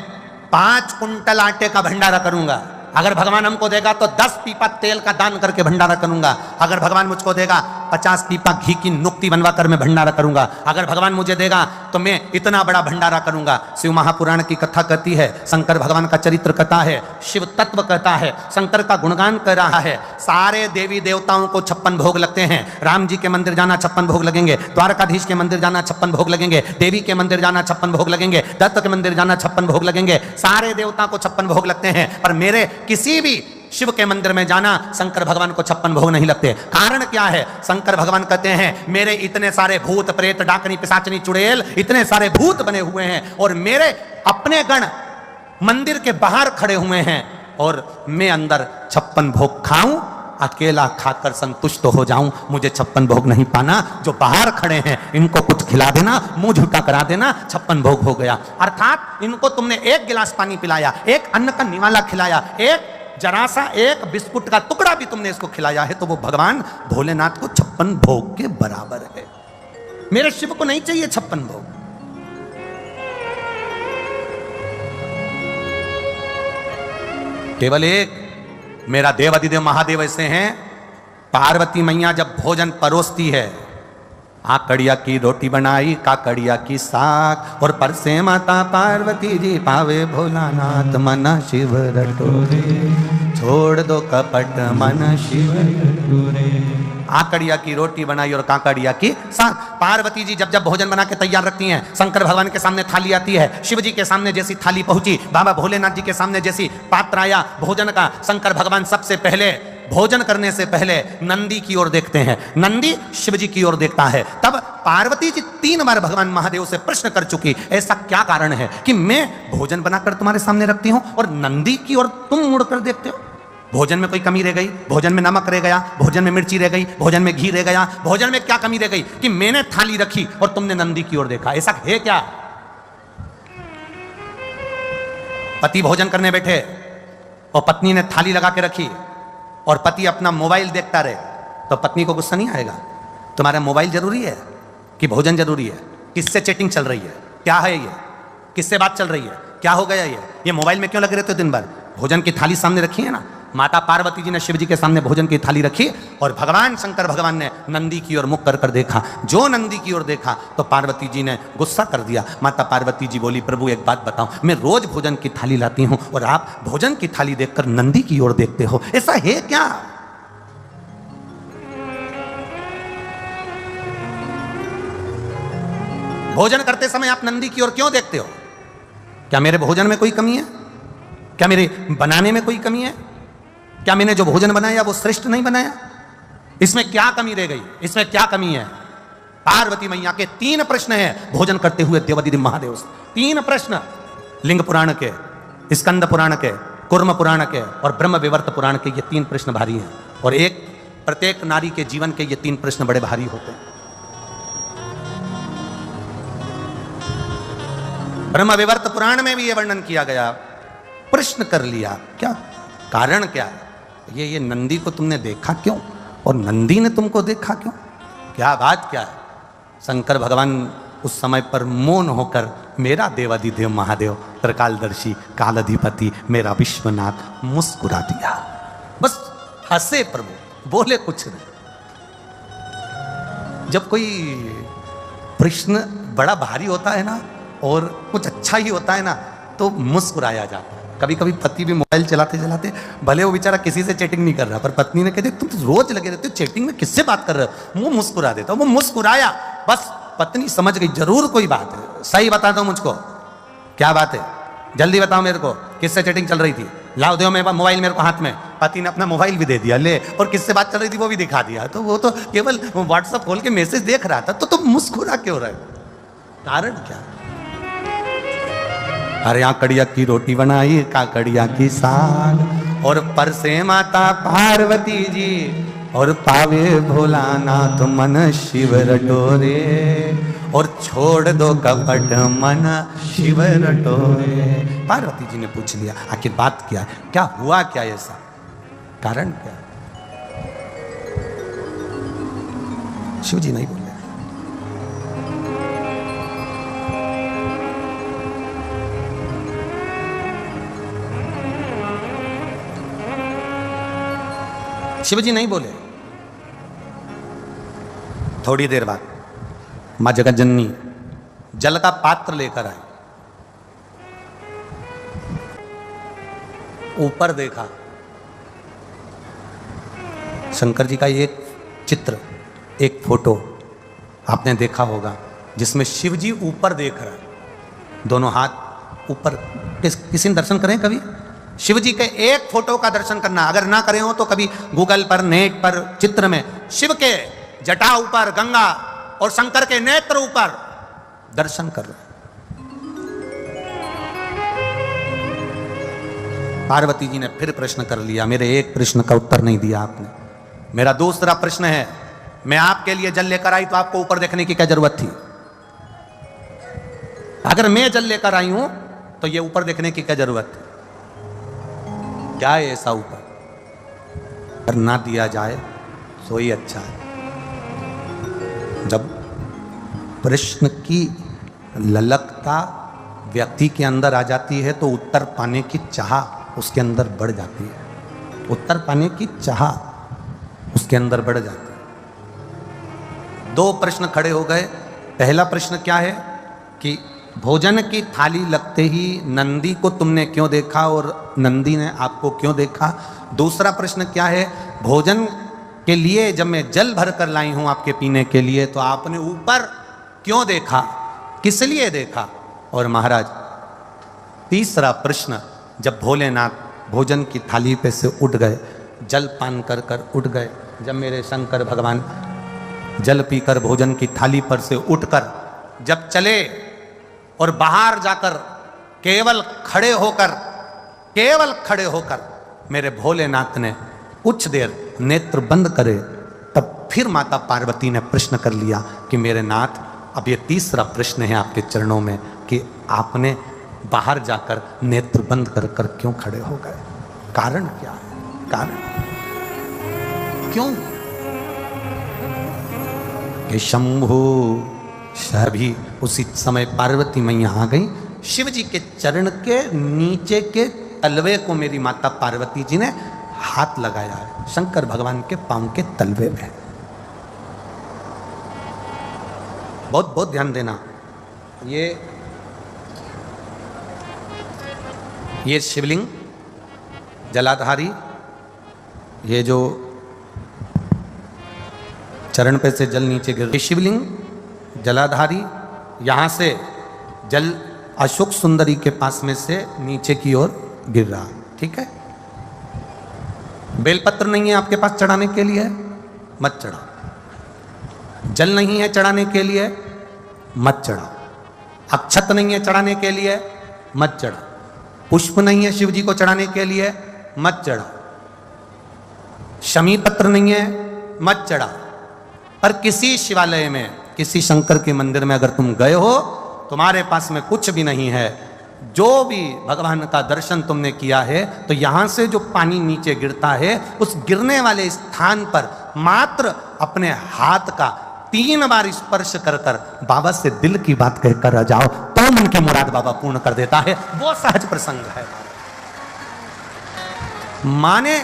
5 कुंटल आटे का भंडारा करूंगा, अगर भगवान हमको देगा तो 10 पीपा तेल का दान करके भंडारा करूंगा, अगर भगवान मुझको देगा 50 पीपा घी की नुक्ति बनवा कर मैं भंडारा करूंगा, अगर भगवान मुझे देगा तो मैं इतना बड़ा भंडारा करूंगा। शिव महापुराण की कथा कहती है, शंकर भगवान का चरित्र कहता है, शिव तत्व कहता है, शंकर का गुणगान कर रहा है। सारे देवी देवताओं को 56 भोग लगते हैं। राम जी के मंदिर जाना 56 भोग लगेंगे, द्वारकाधीश के मंदिर जाना 56 भोग लगेंगे, देवी के मंदिर जाना 56 भोग लगेंगे, दत्त के मंदिर जाना 56 भोग लगेंगे। सारे देवता को 56 भोग लगते हैं, पर मेरे किसी भी शिव के मंदिर में जाना शंकर भगवान को 56 भोग नहीं लगते। कारण क्या है? शंकर भगवान कहते हैं मेरे इतने सारे भूत प्रेत डाकनी पिशाचनी चुड़ैल इतने सारे भूत बने हुए हैं और मेरे अपने गण मंदिर के बाहर खड़े हुए हैं और मैं अंदर 56 भोग खाऊं, अकेला खाकर संतुष्ट हो जाऊं, मुझे 56 भोग नहीं पाना। जो बाहर खड़े हैं इनको कुछ खिला देना, मुंह झूठा करा देना, 56 भोग हो गया। अर्थात इनको तुमने एक गिलास पानी पिलाया, एक अन्न का निवाला खिलाया, एक जरा सा एक बिस्कुट का टुकड़ा भी तुमने इसको खिलाया है, तो वो भगवान भोलेनाथ को 56 भोग के बराबर है। मेरे शिव को नहीं चाहिए 56 भोग। केवल एक मेरा देव अधिदेव महादेव ऐसे हैं, पार्वती मैया जब भोजन परोसती है, आकड़िया की रोटी बनाई, काकड़िया की साग और परसे माता पार्वती जी पावे भोलानाथ मन शिव रटोरे, छोड़ दो कपट मन शिव रटोरे। आकड़िया की रोटी बनाई और काकड़िया की साग। पार्वती जी जब जब भोजन बना के तैयार रखती हैं, शंकर भगवान के सामने थाली आती है, शिव जी के सामने जैसी थाली पहुंची, बाबा भोलेनाथ जी के सामने जैसी पात्र आया भोजन का, शंकर भगवान सबसे पहले भोजन करने से पहले नंदी की ओर देखते हैं, नंदी शिव जी की ओर देखता है। तब पार्वती जी 3 बार भगवान महादेव से प्रश्न कर चुकी, ऐसा क्या कारण है कि मैं भोजन बनाकर तुम्हारे सामने रखती हूं और नंदी की ओर तुम मुड़कर देखते हो? भोजन में कोई कमी रह गई? भोजन में नमक रह गया? भोजन में मिर्ची रह गई? भोजन में घी रह गया? भोजन में क्या कमी रह गई कि मैंने थाली रखी और तुमने नंदी की ओर देखा? ऐसा है क्या? पति भोजन करने बैठे और पत्नी ने थाली लगा के रखी और पति अपना मोबाइल देखता रहे, तो पत्नी को गुस्सा नहीं आएगा? तुम्हारा मोबाइल जरूरी है कि भोजन जरूरी है? किससे चैटिंग चल रही है? क्या है ये? किससे बात चल रही है? क्या हो गया ये मोबाइल में क्यों लगे रहते हो दिन भर? भोजन की थाली सामने रखी है ना, माता पार्वती जी ने शिव जी के सामने भोजन की थाली रखी और भगवान शंकर भगवान ने नंदी की ओर मुख कर कर देखा। जो नंदी की ओर देखा तो पार्वती जी ने गुस्सा कर दिया। माता पार्वती जी बोली, प्रभु एक बात बताओ, मैं रोज भोजन की थाली लाती हूं और आप भोजन की थाली देखकर नंदी की ओर देखते हो, ऐसा है क्या? भोजन करते समय आप नंदी की ओर क्यों देखते हो? क्या मेरे भोजन में कोई कमी है? क्या मेरे बनाने में कोई कमी है? क्या मैंने जो भोजन बनाया वो श्रेष्ठ नहीं बनाया? इसमें क्या कमी रह गई? इसमें क्या कमी है? पार्वती मैया के 3 प्रश्न हैं भोजन करते हुए देवादिदेव महादेव से। 3 प्रश्न, लिंग पुराण के, स्कंद पुराण के, कुर्म पुराण के और ब्रह्म विवर्त पुराण के, ये 3 प्रश्न भारी हैं। और एक प्रत्येक नारी के जीवन के ये 3 प्रश्न बड़े भारी होते हैं। ब्रह्म विवर्त पुराण में भी यह वर्णन किया गया। प्रश्न कर लिया, क्या कारण क्या है? ये नंदी को तुमने देखा क्यों और नंदी ने तुमको देखा क्यों? क्या बात क्या है? शंकर भगवान उस समय पर मौन होकर, मेरा देवादिदेव महादेव त्रिकालदर्शी कालाधिपति मेरा विश्वनाथ मुस्कुरा दिया, बस हंसे प्रभु, बोले कुछ नहीं। जब कोई प्रश्न बड़ा भारी होता है ना और कुछ अच्छा ही होता है ना तो मुस्कुराया जाता है। कभी कभी पति भी मोबाइल चलाते चलाते, भले वो बेचारा किसी से चैटिंग नहीं कर रहा, पर पत्नी ने कहते तुम तो रोज लगे रहते हो चैटिंग में, किससे बात कर रहे हो? वो मुस्कुरा देता, वो मुस्कुराया, बस पत्नी समझ गई जरूर कोई बात है। सही बता दो मुझको, क्या बात है? जल्दी बताओ मेरे को, किससे चैटिंग चल रही थी? लाओ दो मेरे मोबाइल मेरे को हाथ में। पति ने अपना मोबाइल भी दे दिया, ले, और किससे बात चल रही थी वो भी दिखा दिया। तो वो तो केवल व्हाट्सएप खोल के मैसेज देख रहा था, तो तुम मुस्कुरा क्यों रहे? कारण क्या? अरे यहाँ कड़िया की रोटी बनाई, काकड़िया की साग, और परसे माता पार्वती जी और पावे भोलानाथ मन शिव रटोरे, और छोड़ दो कपट मन शिव रटोरे। पार्वती जी ने पूछ लिया, आखिर बात क्या है? क्या हुआ क्या ऐसा? कारण क्या? शिव जी नहीं बोले। शिव जी नहीं बोले। थोड़ी देर बाद मां जगत जननी जल का पात्र लेकर आई, ऊपर देखा, शंकर जी का एक चित्र, एक फोटो आपने देखा होगा जिसमें शिव जी ऊपर देख रहा है, दोनों हाथ ऊपर। किसी ने दर्शन करें कभी? शिव जी के एक फोटो का दर्शन करना, अगर ना करे हो तो कभी गूगल पर, नेट पर, चित्र में शिव के जटा ऊपर गंगा और शंकर के नेत्र ऊपर दर्शन कर रहे। पार्वती जी ने फिर प्रश्न कर लिया, मेरे एक प्रश्न का उत्तर नहीं दिया आपने। मेरा दूसरा प्रश्न है, मैं आपके लिए जल लेकर आई तो आपको ऊपर देखने की क्या जरूरत थी? अगर मैं जल लेकर आई हूं तो ये ऊपर देखने की क्या जरूरत थी? क्या है ऐसा ऊपर? अगर ना दिया जाए तो ही अच्छा है। जब प्रश्न की ललकता व्यक्ति के अंदर आ जाती है तो उत्तर पाने की चाह उसके अंदर बढ़ जाती है। उत्तर पाने की चाह उसके अंदर बढ़ जाती है। 2 प्रश्न खड़े हो गए। पहला प्रश्न क्या है कि भोजन की थाली लगते ही नंदी को तुमने क्यों देखा और नंदी ने आपको क्यों देखा? दूसरा प्रश्न क्या है, भोजन के लिए जब मैं जल भर कर लाई हूं आपके पीने के लिए तो आपने ऊपर क्यों देखा, किस लिए देखा? और महाराज तीसरा प्रश्न, जब भोलेनाथ भोजन की थाली पे से उठ गए, जल पान कर कर उठ गए, जब मेरे शंकर भगवान जल पीकर भोजन की थाली पर से उठकर जब चले और बाहर जाकर केवल खड़े होकर मेरे भोलेनाथ ने कुछ देर नेत्र बंद करे, तब फिर माता पार्वती ने प्रश्न कर लिया कि मेरे नाथ, अब ये तीसरा प्रश्न है आपके चरणों में कि आपने बाहर जाकर नेत्र बंद कर कर क्यों खड़े हो गए? कारण क्या है? कारण क्यों? कि शंभु सभी उसी समय पार्वती मैया आ गई। शिव जी के चरण के नीचे के तलवे को मेरी माता पार्वती जी ने हाथ लगाया है शंकर भगवान के पांव के तलवे में। बहुत बहुत ध्यान देना। ये शिवलिंग जलाधारी, ये जो चरण पे से जल नीचे गिर, ये शिवलिंग जलाधारी, यहां से जल अशोक सुंदरी के पास में से नीचे की ओर गिर रहा। ठीक है, बेलपत्र नहीं है आपके पास चढ़ाने के लिए, मत चढ़ाओ। जल नहीं है चढ़ाने के लिए, मत चढ़ाओ। अक्षत नहीं है चढ़ाने के लिए, मत चढ़ाओ। पुष्प नहीं है शिव जी को चढ़ाने के लिए, मत चढ़ाओ। शमी पत्र नहीं है, मत चढ़ाओ। पर किसी शिवालय में, किसी शंकर के मंदिर में अगर तुम गए हो, तुम्हारे पास में कुछ भी नहीं है, जो भी भगवान का दर्शन तुमने किया है, तो यहां से जो पानी नीचे गिरता है, उस गिरने वाले स्थान पर मात्र अपने हाथ का 3 बार स्पर्श कर कर बाबा से दिल की बात कहकर आ जाओ, तो मन की मुराद बाबा पूर्ण कर देता है। वो सहज प्रसंग है। माने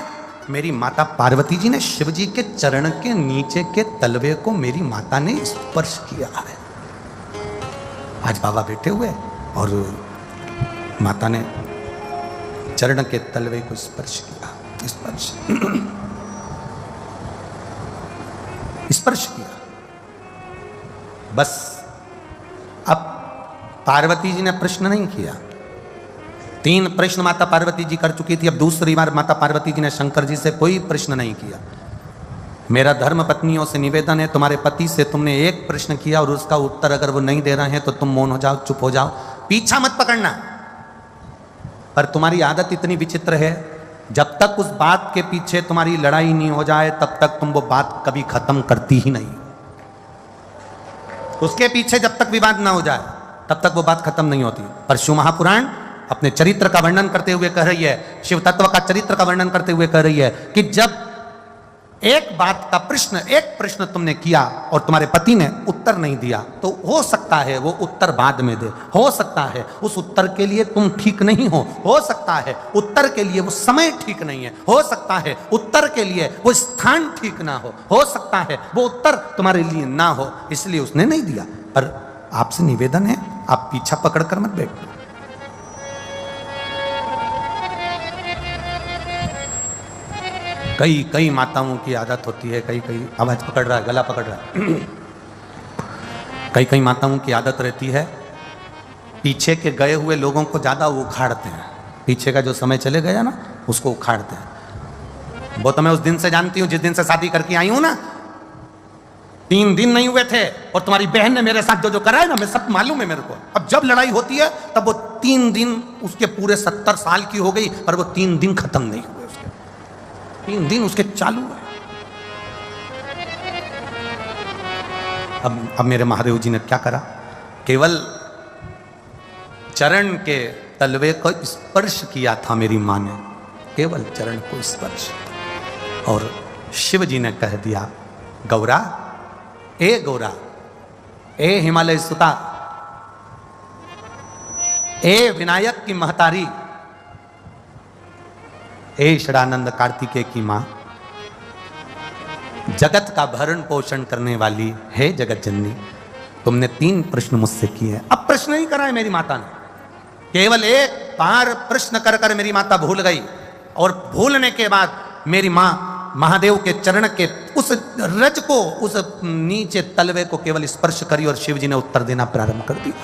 मेरी माता पार्वती जी ने शिव जी के चरण के नीचे के तलवे को मेरी माता ने स्पर्श किया है। आज बाबा बैठे हुए और माता ने चरण के तलवे को स्पर्श किया, स्पर्श किया। बस अब पार्वती जी ने प्रश्न नहीं किया। 3 प्रश्न माता पार्वती जी कर चुकी थी, अब दूसरी बार माता पार्वती जी ने शंकर जी से कोई प्रश्न नहीं किया। मेरा धर्म पत्नियों से निवेदन है, तुम्हारे पति से तुमने एक प्रश्न किया और उसका उत्तर अगर वो नहीं दे रहे हैं तो तुम मौन हो जाओ, चुप हो जाओ, पीछा मत पकड़ना। पर तुम्हारी आदत इतनी विचित्र है, जब तक उस बात के पीछे तुम्हारी लड़ाई नहीं हो जाए तब तक तुम वो बात कभी खत्म करती ही नहीं। उसके पीछे जब तक विवाद ना हो जाए तब तक वो बात खत्म नहीं होती। पर शिव महापुराण अपने चरित्र का वर्णन करते हुए कह रही है, शिव तत्व का चरित्र का वर्णन करते हुए कह रही है कि जब एक बात का प्रश्न, एक प्रश्न तुमने किया और तुम्हारे पति ने उत्तर नहीं दिया, तो हो सकता है वो उत्तर बाद में दे, हो सकता है उस उत्तर के लिए तुम ठीक नहीं हो सकता है उत्तर के लिए वो समय ठीक नहीं है, हो सकता है उत्तर के लिए वो स्थान ठीक ना हो सकता है वो उत्तर तुम्हारे लिए ना हो, इसलिए उसने नहीं दिया। पर आपसे निवेदन है, आप पीछा पकड़ कर मत बैठो। कई माताओं की आदत होती है, कई आवाज पकड़ रहा है, गला पकड़ रहा है, कई माताओं की आदत रहती है, पीछे के गए हुए लोगों को ज्यादा उखाड़ते हैं। पीछे का जो समय चले गया ना, उसको उखाड़ते हैं। वो तो मैं उस दिन से जानती हूँ जिस दिन से शादी करके आई हूं ना, 3 दिन नहीं हुए थे और तुम्हारी बहन ने मेरे साथ जो करा है ना, मैं सब मालूम है मेरे को। अब जब लड़ाई होती है तब वो 3 दिन, उसके पूरे 70 साल की हो गई पर वो 3 दिन खत्म नहीं हुए, 3 दिन उसके चालू है। अब मेरे महादेव जी ने क्या करा, केवल चरण के तलवे को स्पर्श किया था मेरी मां ने, केवल चरण को स्पर्श। और शिव जी ने कह दिया, गौरा, ए गौरा, ए हिमालय सुता, ए विनायक की महतारी, ए षडानंद कार्तिकेय की मां, जगत का भरण पोषण करने वाली है जगत जननी, तुमने 3 प्रश्न मुझसे किए। अब प्रश्न नहीं करा है मेरी माता ने, केवल एक बार प्रश्न कर कर मेरी माता भूल गई। और भूलने के बाद मेरी मां महादेव के चरण के उस रज को, उस नीचे तलवे को केवल स्पर्श करी और शिव जी ने उत्तर देना प्रारंभ कर दिया।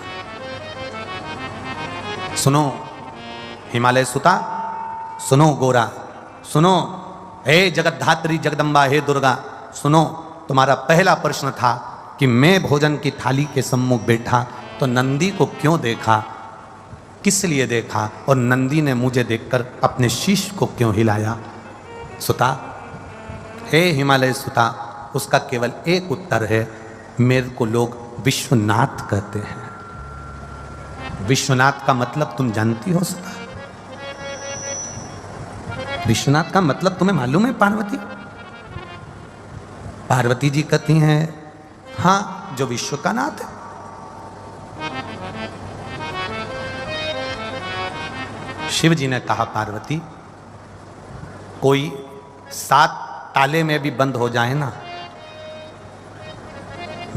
सुनो हिमालय सुता, सुनो गोरा, सुनो हे जगद्धात्री जगदम्बा, हे दुर्गा, सुनो, तुम्हारा पहला प्रश्न था कि मैं भोजन की थाली के सम्मुख बैठा तो नंदी को क्यों देखा, किस लिए देखा, और नंदी ने मुझे देखकर अपने शीश को क्यों हिलाया। सुता, हे हिमालय सुता, उसका केवल एक उत्तर है, मेरे को लोग विश्वनाथ कहते हैं। विश्वनाथ का मतलब तुम जानती हो सुता? विश्वनाथ का मतलब तुम्हें मालूम है पार्वती? पार्वती जी कहती हैं, हां, जो विश्व का नाथ है। शिव जी ने कहा, पार्वती, कोई 7 ताले में भी बंद हो जाए ना,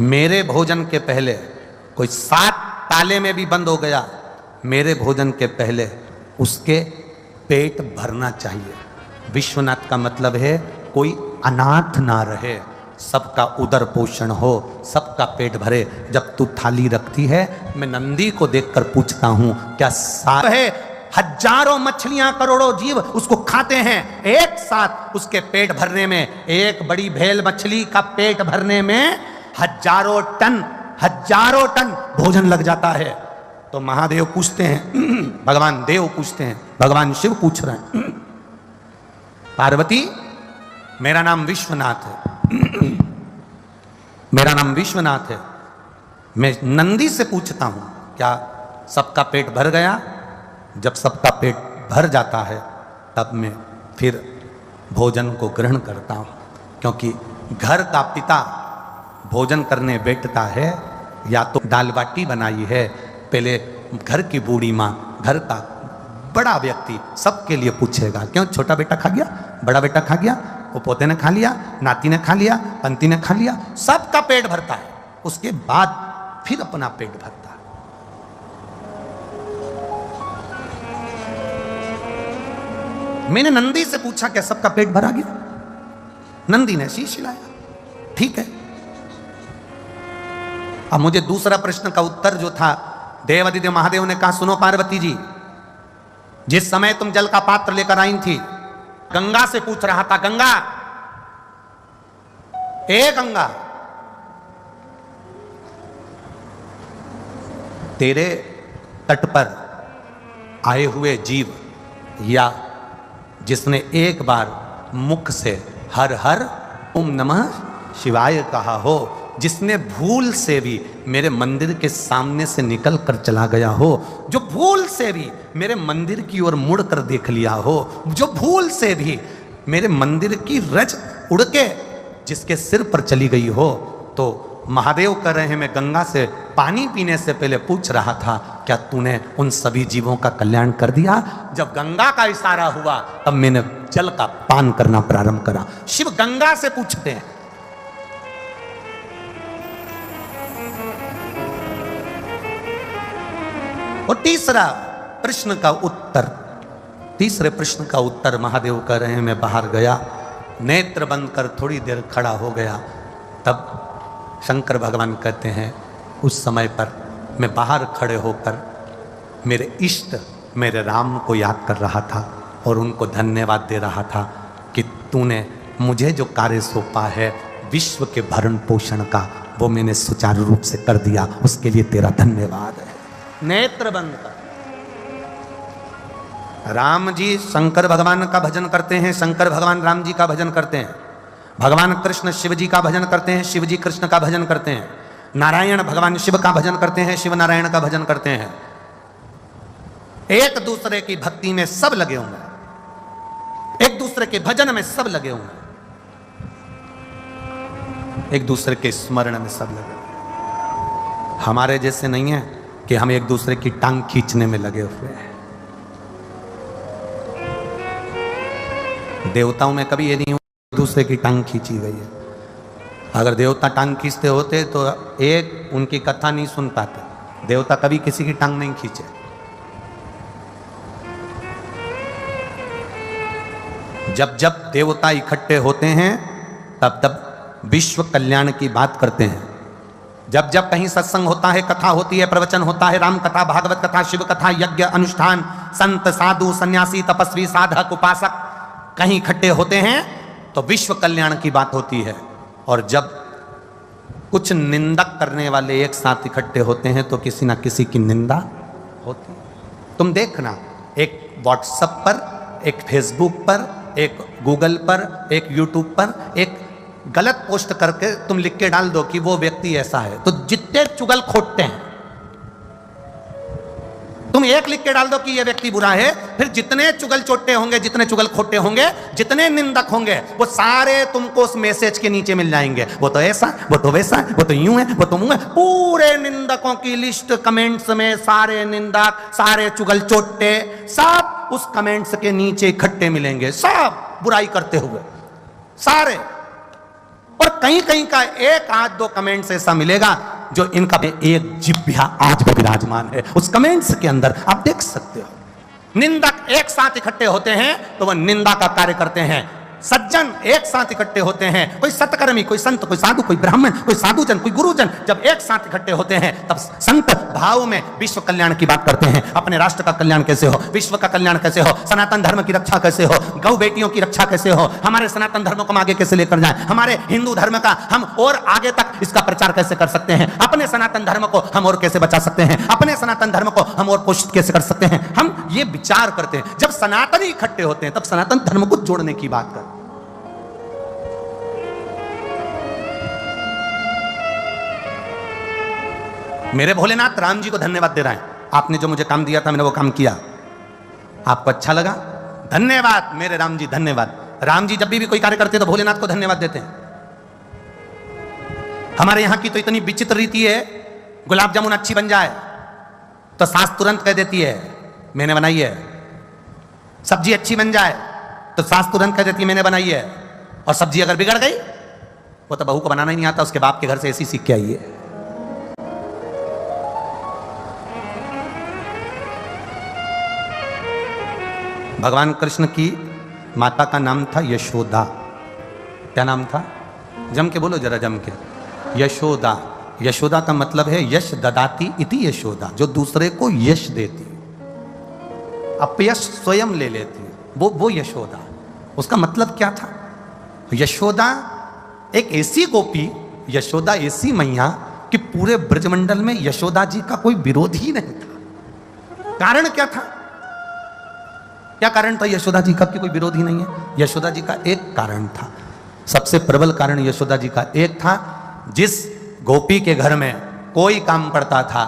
मेरे भोजन के पहले कोई 7 ताले में भी बंद हो गया, मेरे भोजन के पहले उसके पेट भरना चाहिए। विश्वनाथ का मतलब है कोई अनाथ ना रहे, सबका उदर पोषण हो, सबका पेट भरे। जब तू थाली रखती है, मैं नंदी को देखकर पूछता हूं क्या है, हजारों मछलियां करोड़ों जीव उसको खाते हैं, एक साथ उसके पेट भरने में, एक बड़ी भेल मछली का पेट भरने में हजारों टन भोजन लग जाता है। तो महादेव पूछते हैं, भगवान देव पूछते हैं, भगवान शिव पूछ रहे हैं, पार्वती मेरा नाम विश्वनाथ है, मेरा नाम विश्वनाथ है, मैं नंदी से पूछता हूं क्या सबका पेट भर गया? जब सबका पेट भर जाता है तब मैं फिर भोजन को ग्रहण करता हूं, क्योंकि घर का पिता भोजन करने बैठता है, या तो दाल बाटी बनाई है, पहले घर की बूढ़ी माँ, घर का बड़ा व्यक्ति सबके लिए पूछेगा, क्यों छोटा बेटा खा गया, बड़ा बेटा खा गया, वो पोते ने खा लिया, नाती ने खा लिया, पंती ने खा लिया, सबका पेट भरता है, उसके बाद फिर अपना पेट भरता है। मैंने नंदी से पूछा क्या सबका पेट भरा गया? नंदी ने शीश हिलाया, ठीक है। अब मुझे दूसरा प्रश्न का उत्तर जो था, देवादिदेव महादेव ने कहा सुनो पार्वती जी, जिस समय तुम जल का पात्र लेकर आई थी, गंगा से पूछ रहा था, गंगा ए गंगा, तेरे तट पर आए हुए जीव या जिसने एक बार मुख से हर हर ओम नमः शिवाय कहा हो, जिसने भूल से भी मेरे मंदिर के सामने से निकल कर चला गया हो, जो भूल से भी मेरे मंदिर की ओर मुड़ कर देख लिया हो, जो भूल से भी मेरे मंदिर की रज उड़ के जिसके सिर पर चली गई हो, तो महादेव कह रहे हैं मैं गंगा से पानी पीने से पहले पूछ रहा था क्या तूने उन सभी जीवों का कल्याण कर दिया? जब गंगा का इशारा हुआ तब मैंने जल का पान करना प्रारंभ करा। शिव गंगा से पूछते हैं। और तीसरे प्रश्न का उत्तर महादेव कह रहे हैं मैं बाहर गया, नेत्र बंद कर थोड़ी देर खड़ा हो गया, तब शंकर भगवान कहते हैं उस समय पर मैं बाहर खड़े होकर मेरे इष्ट मेरे राम को याद कर रहा था और उनको धन्यवाद दे रहा था कि तूने मुझे जो कार्य सौंपा है विश्व के भरण पोषण का, वो मैंने सुचारू रूप से कर दिया, उसके लिए तेरा धन्यवाद है। नेत्र बंद कर। राम जी शंकर भगवान का भजन करते हैं, शंकर भगवान राम जी का भजन करते हैं, भगवान कृष्ण शिव जी का भजन करते हैं, शिव जी कृष्ण का भजन करते हैं, नारायण भगवान शिव का भजन करते हैं, शिव नारायण का भजन करते हैं। एक दूसरे की भक्ति में सब लगे होंगे, एक दूसरे के भजन में सब लगे होंगे, एक दूसरे के स्मरण में सब लगे होंगे। हमारे जैसे नहीं है कि हम एक दूसरे की टांग खींचने में लगे हुए हैं। देवताओं में कभी ये नहीं हुआ दूसरे की टांग खींची गई है। अगर देवता टांग खींचते होते तो एक उनकी कथा नहीं सुन पाते। देवता कभी किसी की टांग नहीं खींचे। जब जब देवता इकट्ठे होते हैं तब तब विश्व कल्याण की बात करते हैं। जब जब कहीं सत्संग होता है, कथा होती है, प्रवचन होता है, राम कथा, भागवत कथा, शिव कथा, यज्ञ अनुष्ठान, संत साधु सन्यासी तपस्वी साधक उपासक कहीं इकट्ठे होते हैं तो विश्व कल्याण की बात होती है। और जब कुछ निंदक करने वाले एक साथ इकट्ठे होते हैं तो किसी ना किसी की निंदा होती है। तुम देखना, एक व्हाट्सएप पर, एक फेसबुक पर, एक गूगल पर, एक यूट्यूब पर एक गलत पोस्ट करके तुम लिख के डाल दो कि वो व्यक्ति ऐसा है, तो जितने चुगल खोटते हैं, तुम एक लिख के डाल दो कि ये व्यक्ति बुरा है, फिर जितने चुगल चोटे होंगे, जितने चुगल खोटे होंगे, जितने निंदक होंगे, वो सारे तुमको उस मैसेज के नीचे मिल जाएंगे। वो तो ऐसा, वो तो वैसा, वो तो यूं है, वो तो मुंह है। पूरे निंदकों की लिस्ट कमेंट्स में, सारे निंदक, सारे चुगल चोटे, सब सब उस कमेंट्स के नीचे इकट्ठे मिलेंगे, सब बुराई करते हुए सारे। और कहीं कहीं का एक आध दो कमेंट्स ऐसा मिलेगा जो इनका एक जिभ्या आज भी विराजमान है उस कमेंट्स के अंदर, आप देख सकते हो। निंदक एक साथ इकट्ठे होते हैं तो वह निंदा का कार्य करते हैं, सज्जन एक साथ इकट्ठे होते हैं, कोई सतकर्मी, कोई संत, कोई साधु, कोई ब्राह्मण, कोई साधुजन, कोई गुरुजन, जब एक साथ इकट्ठे होते हैं तब संत भाव में विश्व कल्याण की बात करते हैं। अपने राष्ट्र का कल्याण कैसे हो, विश्व का कल्याण कैसे हो, सनातन धर्म की रक्षा कैसे हो, गौ बेटियों की रक्षा कैसे हो, हमारे सनातन धर्म को हम आगे कैसे लेकर जाएं, हमारे हिंदू धर्म का हम और आगे तक इसका प्रचार कैसे कर सकते हैं, अपने सनातन धर्म को हम और कैसे बचा सकते हैं, अपने सनातन धर्म को हम और पोषित कैसे कर सकते हैं, हम ये विचार करते हैं। जब सनातनी इकट्ठे होते हैं तब सनातन धर्म को जोड़ने की बात करते हैं। मेरे भोलेनाथ राम जी को धन्यवाद दे रहा है, आपने जो मुझे काम दिया था मैंने वो काम किया, आपको अच्छा लगा, धन्यवाद मेरे राम जी, धन्यवाद। राम जी जब भी कोई कार्य करते हैं तो भोलेनाथ को धन्यवाद देते हैं। हमारे यहां की तो इतनी विचित्र रीति है, गुलाब जामुन अच्छी बन जाए तो सास तुरंत कह देती है मैंने बनाई है, सब्जी अच्छी बन जाए तो सास तुरंत कह देती है मैंने बनाई है, और सब्जी अगर बिगड़ गई वो तो बहू को बनाना ही नहीं आता, उसके बाप के घर से ऐसी सीख के आई है। भगवान कृष्ण की माता का नाम था यशोदा। क्या नाम था? जम के बोलो जरा, जम के। यशोदा। यशोदा का मतलब है यश ददाती इति यशोदा, जो दूसरे को यश देती, अपयश स्वयं ले लेती, वो यशोदा। उसका मतलब क्या था? यशोदा एक ऐसी गोपी, यशोदा ऐसी मैया कि पूरे ब्रजमंडल में यशोदा जी का कोई विरोध ही नहीं था। कारण क्या था? क्या कारण था यशोदा जी का कि कोई विरोध ही नहीं है? यशोदा जी का एक कारण था, सबसे प्रबल कारण यशोदा जी का एक था। जिस गोपी के घर में कोई काम पड़ता था,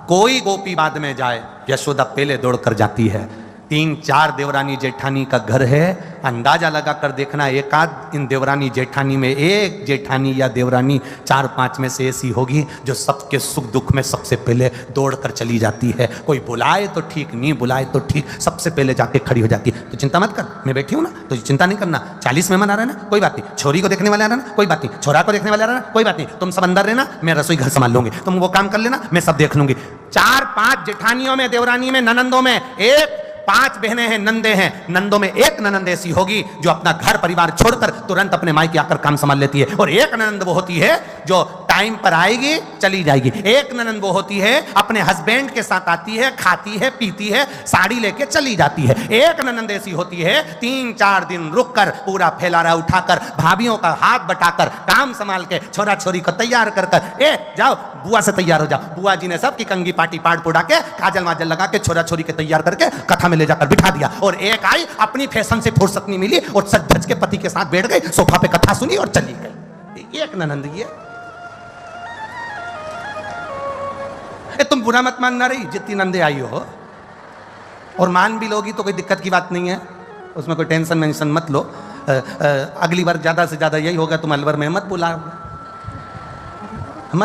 कोई गोपी बाद में जाए, यशोदा पहले दौड़कर जाती है। 3-4 देवरानी जेठानी का घर है, अंदाजा लगा कर देखना, एक आध इन देवरानी जेठानी में एक जेठानी या देवरानी 4-5 में से ऐसी होगी जो सबके सुख दुख में सबसे पहले दौड़कर चली जाती है। कोई बुलाए तो ठीक, नहीं बुलाए तो ठीक, सबसे पहले जाके खड़ी हो जाती है। तो चिंता मत कर, मैं बैठी हूं ना, तो चिंता नहीं करना। 40 मेहमान आ रहे ना, कोई बात नहीं। छोरी को देखने वाले आ रहे ना, कोई बात नहीं। छोरा को देखने वाले आ रहे ना, कोई बात नहीं। तुम सब अंदर रहना, मैं रसोई घर संभाल लूंगी, तुम वो काम कर लेना, मैं सब देख लूंगी। 4-5 जेठानियों में, देवरानी में, ननंदों में एक 5 बहनें हैं, नंदे हैं, नंदों में एक ननंद ऐसी होगी जो अपना घर परिवार छोड़कर तुरंत अपने मायके आकर काम संभाल लेती है, और एक ननंद वो होती है जो टाइम पर आएगी चली जाएगी। एक ननंद वो होती है अपने हस्बैंड के साथ आती है, खाती है, पीती है, साड़ी लेके चली जाती है। एक ननंद ऐसी होती है 3-4 दिन रुककर पूरा फैलारा उठाकर, भाभियों का हाथ बटाकर, काम संभाल के, छोरा छोरी को तैयार कर कर, ए जाओ बुआ से तैयार हो जाओ। बुआ जी ने सबकी कंगी पाटी पाड़ पुड़ा के, काजल माजल लगा के, छोरा छोरी के तैयार करके कथा में ले जाकर बिठा दिया। और एक आई, अपनी फैशन से फुर्सत नहीं मिली और सज धज के पति के साथ बैठ गई, सोफा पे कथा सुनी और चली गई। एक ननंद ये। तुम बुरा मत मानना रही, जितनी नंदे आई हो, और मान भी लोगी तो कोई दिक्कत की बात नहीं है, उसमें कोई टेंशन मेंशन मत लो। अगली बार ज्यादा से ज्यादा यही होगा, तुम अलवर में मत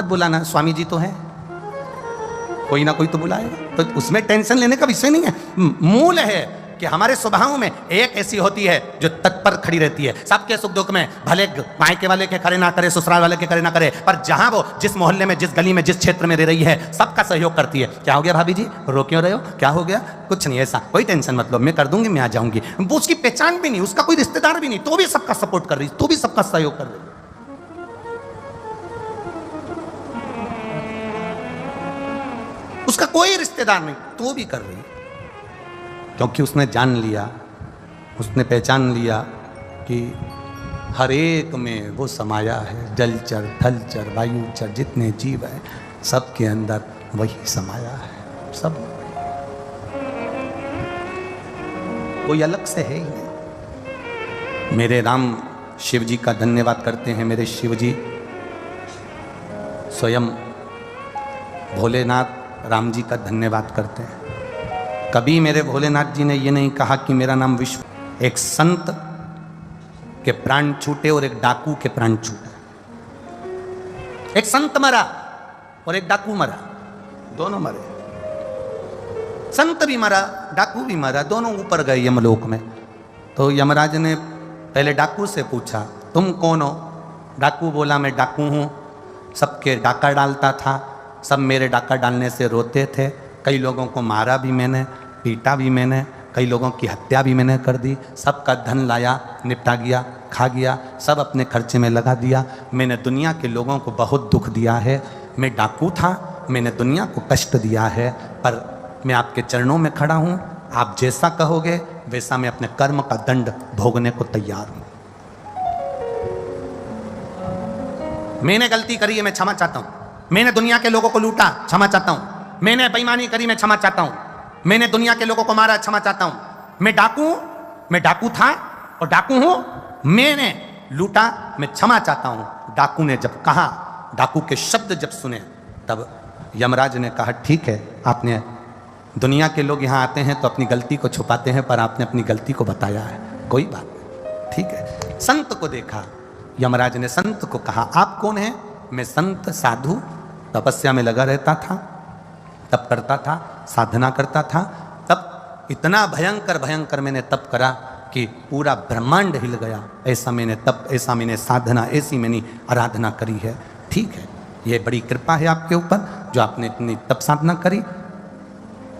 बुलाना, स्वामी जी तो है, कोई ना कोई तो बुलाएगा, तो उसमें टेंशन लेने का विषय नहीं है। मूल है कि हमारे स्वभाव में एक ऐसी होती है जो तत्पर खड़ी रहती है सबके सुख दुख में, भले मायके वाले के करे ना करे, ससुराल वाले के करे ना करे, पर जहां वो जिस मोहल्ले में, जिस गली में, जिस क्षेत्र में रह रही है, सबका सहयोग करती है। क्या हो गया भाभी जी, रो क्यों रहे हो, क्या हो गया? कुछ नहीं, ऐसा कोई टेंशन मत लो, मैं कर दूंगी, मैं आ जाऊंगी। वो उसकी पहचान भी नहीं, उसका कोई रिश्तेदार भी नहीं, तो भी सबका सपोर्ट कर रही, तो भी सबका सहयोग कर रही। उसका कोई रिश्तेदार नहीं, तो भी कर रही, क्योंकि उसने जान लिया, उसने पहचान लिया कि हर एक में वो समाया है। जलचर, थलचर, वायुचर, जितने जीव हैं सबके अंदर वही समाया है, सब कोई अलग से है ही नहीं। मेरे राम शिव जी का धन्यवाद करते हैं। मेरे शिव जी स्वयं भोलेनाथ राम जी का धन्यवाद करते हैं। कभी मेरे भोलेनाथ जी ने ये नहीं कहा कि मेरा नाम विश्व। एक संत के प्राण छूटे और एक डाकू के प्राण छूटे, एक संत मरा और एक डाकू मरा, दोनों मरे। संत भी मरा, डाकू भी मरा, दोनों ऊपर गए यमलोक में। तो यमराज ने पहले डाकू से पूछा, तुम कौन हो? डाकू बोला, मैं डाकू हूँ, सबके डाका डालता था, सब मेरे डाका डालने से रोते थे, कई लोगों को मारा भी मैंने, पीटा भी मैंने, कई लोगों की हत्या भी मैंने कर दी, सबका धन लाया, निपटा गया, खा गया, सब अपने खर्चे में लगा दिया। मैंने दुनिया के लोगों को बहुत दुख दिया है, मैं डाकू था, मैंने दुनिया को कष्ट दिया है, पर मैं आपके चरणों में खड़ा हूँ, आप जैसा कहोगे वैसा मैं अपने कर्म का दंड भोगने को तैयार हूँ। मैंने गलती करी है, मैं क्षमा चाहता हूँ, मैंने दुनिया के लोगों को लूटा, क्षमा चाहता हूँ, मैंने बेईमानी करी, मैं क्षमा चाहता हूँ, मैंने दुनिया के लोगों को मारा, क्षमा चाहता हूँ, मैं डाकू था और डाकू हूँ, मैंने लूटा, मैं क्षमा चाहता हूँ। डाकू ने जब कहा, डाकू के शब्द जब सुने, तब यमराज ने कहा, ठीक है, आपने, दुनिया के लोग यहाँ आते हैं तो अपनी गलती को छुपाते हैं, पर आपने अपनी गलती को बताया है, कोई बात नहीं, ठीक है। संत को देखा, यमराज ने संत को कहा, आप कौन हैं? मैं संत साधु, तपस्या में लगा रहता था, तप करता था, साधना करता था, तब इतना भयंकर भयंकर मैंने तप करा कि पूरा ब्रह्मांड हिल गया, ऐसा मैंने तप, ऐसा मैंने साधना, ऐसी मैंने आराधना करी है। ठीक है, ये बड़ी कृपा है आपके ऊपर जो आपने इतनी तप साधना करी।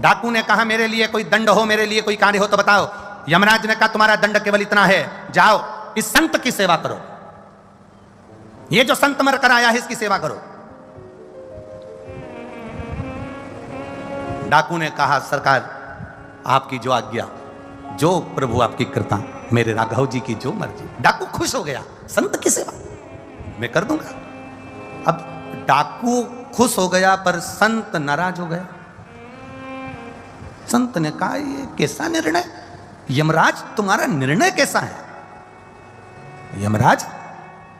डाकू ने कहा, मेरे लिए कोई दंड हो, मेरे लिए कोई कार्य हो तो बताओ। यमराज ने कहा, तुम्हारा दंड केवल इतना है, जाओ इस संत की सेवा करो, ये जो संत मर कर आया है इसकी सेवा करो। डाकू ने कहा, सरकार आपकी जो आज्ञा, जो प्रभु आपकी कृपा, मेरे राघव जी की जो मर्जी। डाकू खुश हो गया, संत की सेवा मैं कर दूंगा। अब डाकू खुश हो गया पर संत नाराज हो गया। संत ने कहा, ये कैसा निर्णय? यमराज तुम्हारा निर्णय कैसा है? यमराज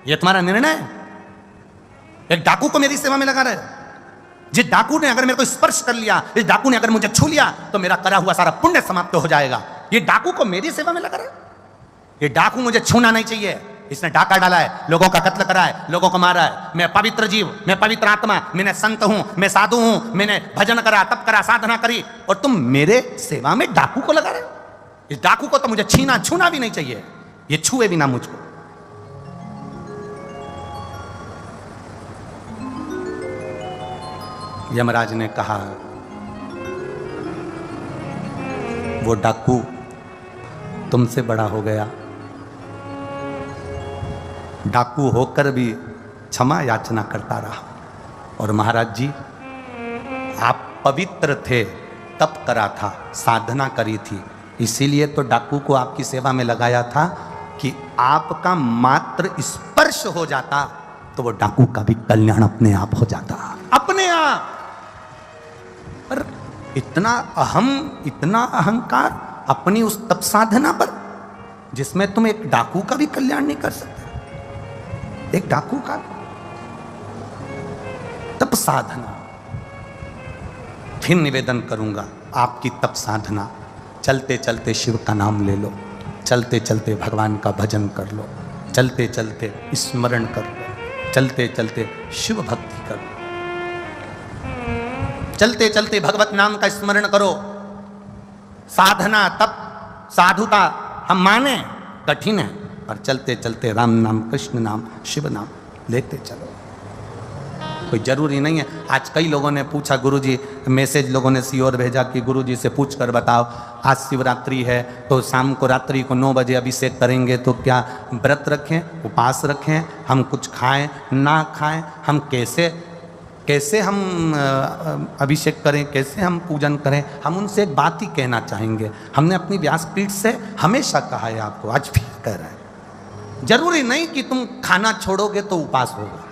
ये तुम्हारा निर्णय है? एक डाकू को मेरी सेवा में लगा रहे हो? जिस डाकू ने अगर मेरे को स्पर्श कर लिया, इस डाकू ने अगर मुझे छू लिया तो मेरा करा हुआ सारा पुण्य समाप्त हो जाएगा। ये डाकू को मेरी सेवा में लगा रहे? ये डाकू मुझे छूना नहीं चाहिए, इसने डाका डाला है, लोगों का कत्ल करा है, लोगों को मारा है। मैं पवित्र जीव, मैं पवित्र आत्मा, मैंने संत हूं, मैं साधु हूं, मैंने भजन करा, तप करा, साधना करी, और तुम मेरे सेवा में डाकू को लगा रहे हो? इस डाकू को तो मुझे छूना भी नहीं चाहिए, ये छुए भी ना मुझको। यमराज ने कहा, वो डाकू तुमसे बड़ा हो गया, डाकू होकर भी क्षमा याचना करता रहा। और महाराज जी, आप पवित्र थे, तप करा था, साधना करी थी, इसीलिए तो डाकू को आपकी सेवा में लगाया था कि आपका मात्र स्पर्श हो जाता तो वो डाकू का भी कल्याण अपने आप हो जाता, अपने आप। पर इतना अहंकार अपनी उस तप साधना पर, जिसमें तुम एक डाकू का भी कल्याण नहीं कर सकते। एक डाकू का तप साधना। फिर निवेदन करूंगा, आपकी तप साधना, चलते चलते शिव का नाम ले लो, चलते चलते भगवान का भजन कर लो, चलते चलते स्मरण कर लो, चलते चलते शिव भक्ति कर लो, चलते चलते भगवत नाम का स्मरण करो। साधना, तप, साधुता हम माने कठिन है, पर चलते चलते राम नाम, कृष्ण नाम, शिव नाम लेते चलो। कोई जरूरी नहीं है। आज कई लोगों ने पूछा, गुरुजी, मैसेज लोगों ने सी ओर भेजा कि गुरुजी से पूछ कर बताओ, आज शिवरात्रि है तो शाम को, रात्रि को 9 बजे अभिषेक करेंगे, तो क्या व्रत रखें, उपास रखें, हम कुछ खाएं ना खाएं, हम कैसे हम अभिषेक करें, कैसे हम पूजन करें? हम उनसे एक बात ही कहना चाहेंगे, हमने अपनी व्यासपीठ से हमेशा कहा है आपको, आज भी कह रहे हैं, जरूरी नहीं कि तुम खाना छोड़ोगे तो उपास होगा।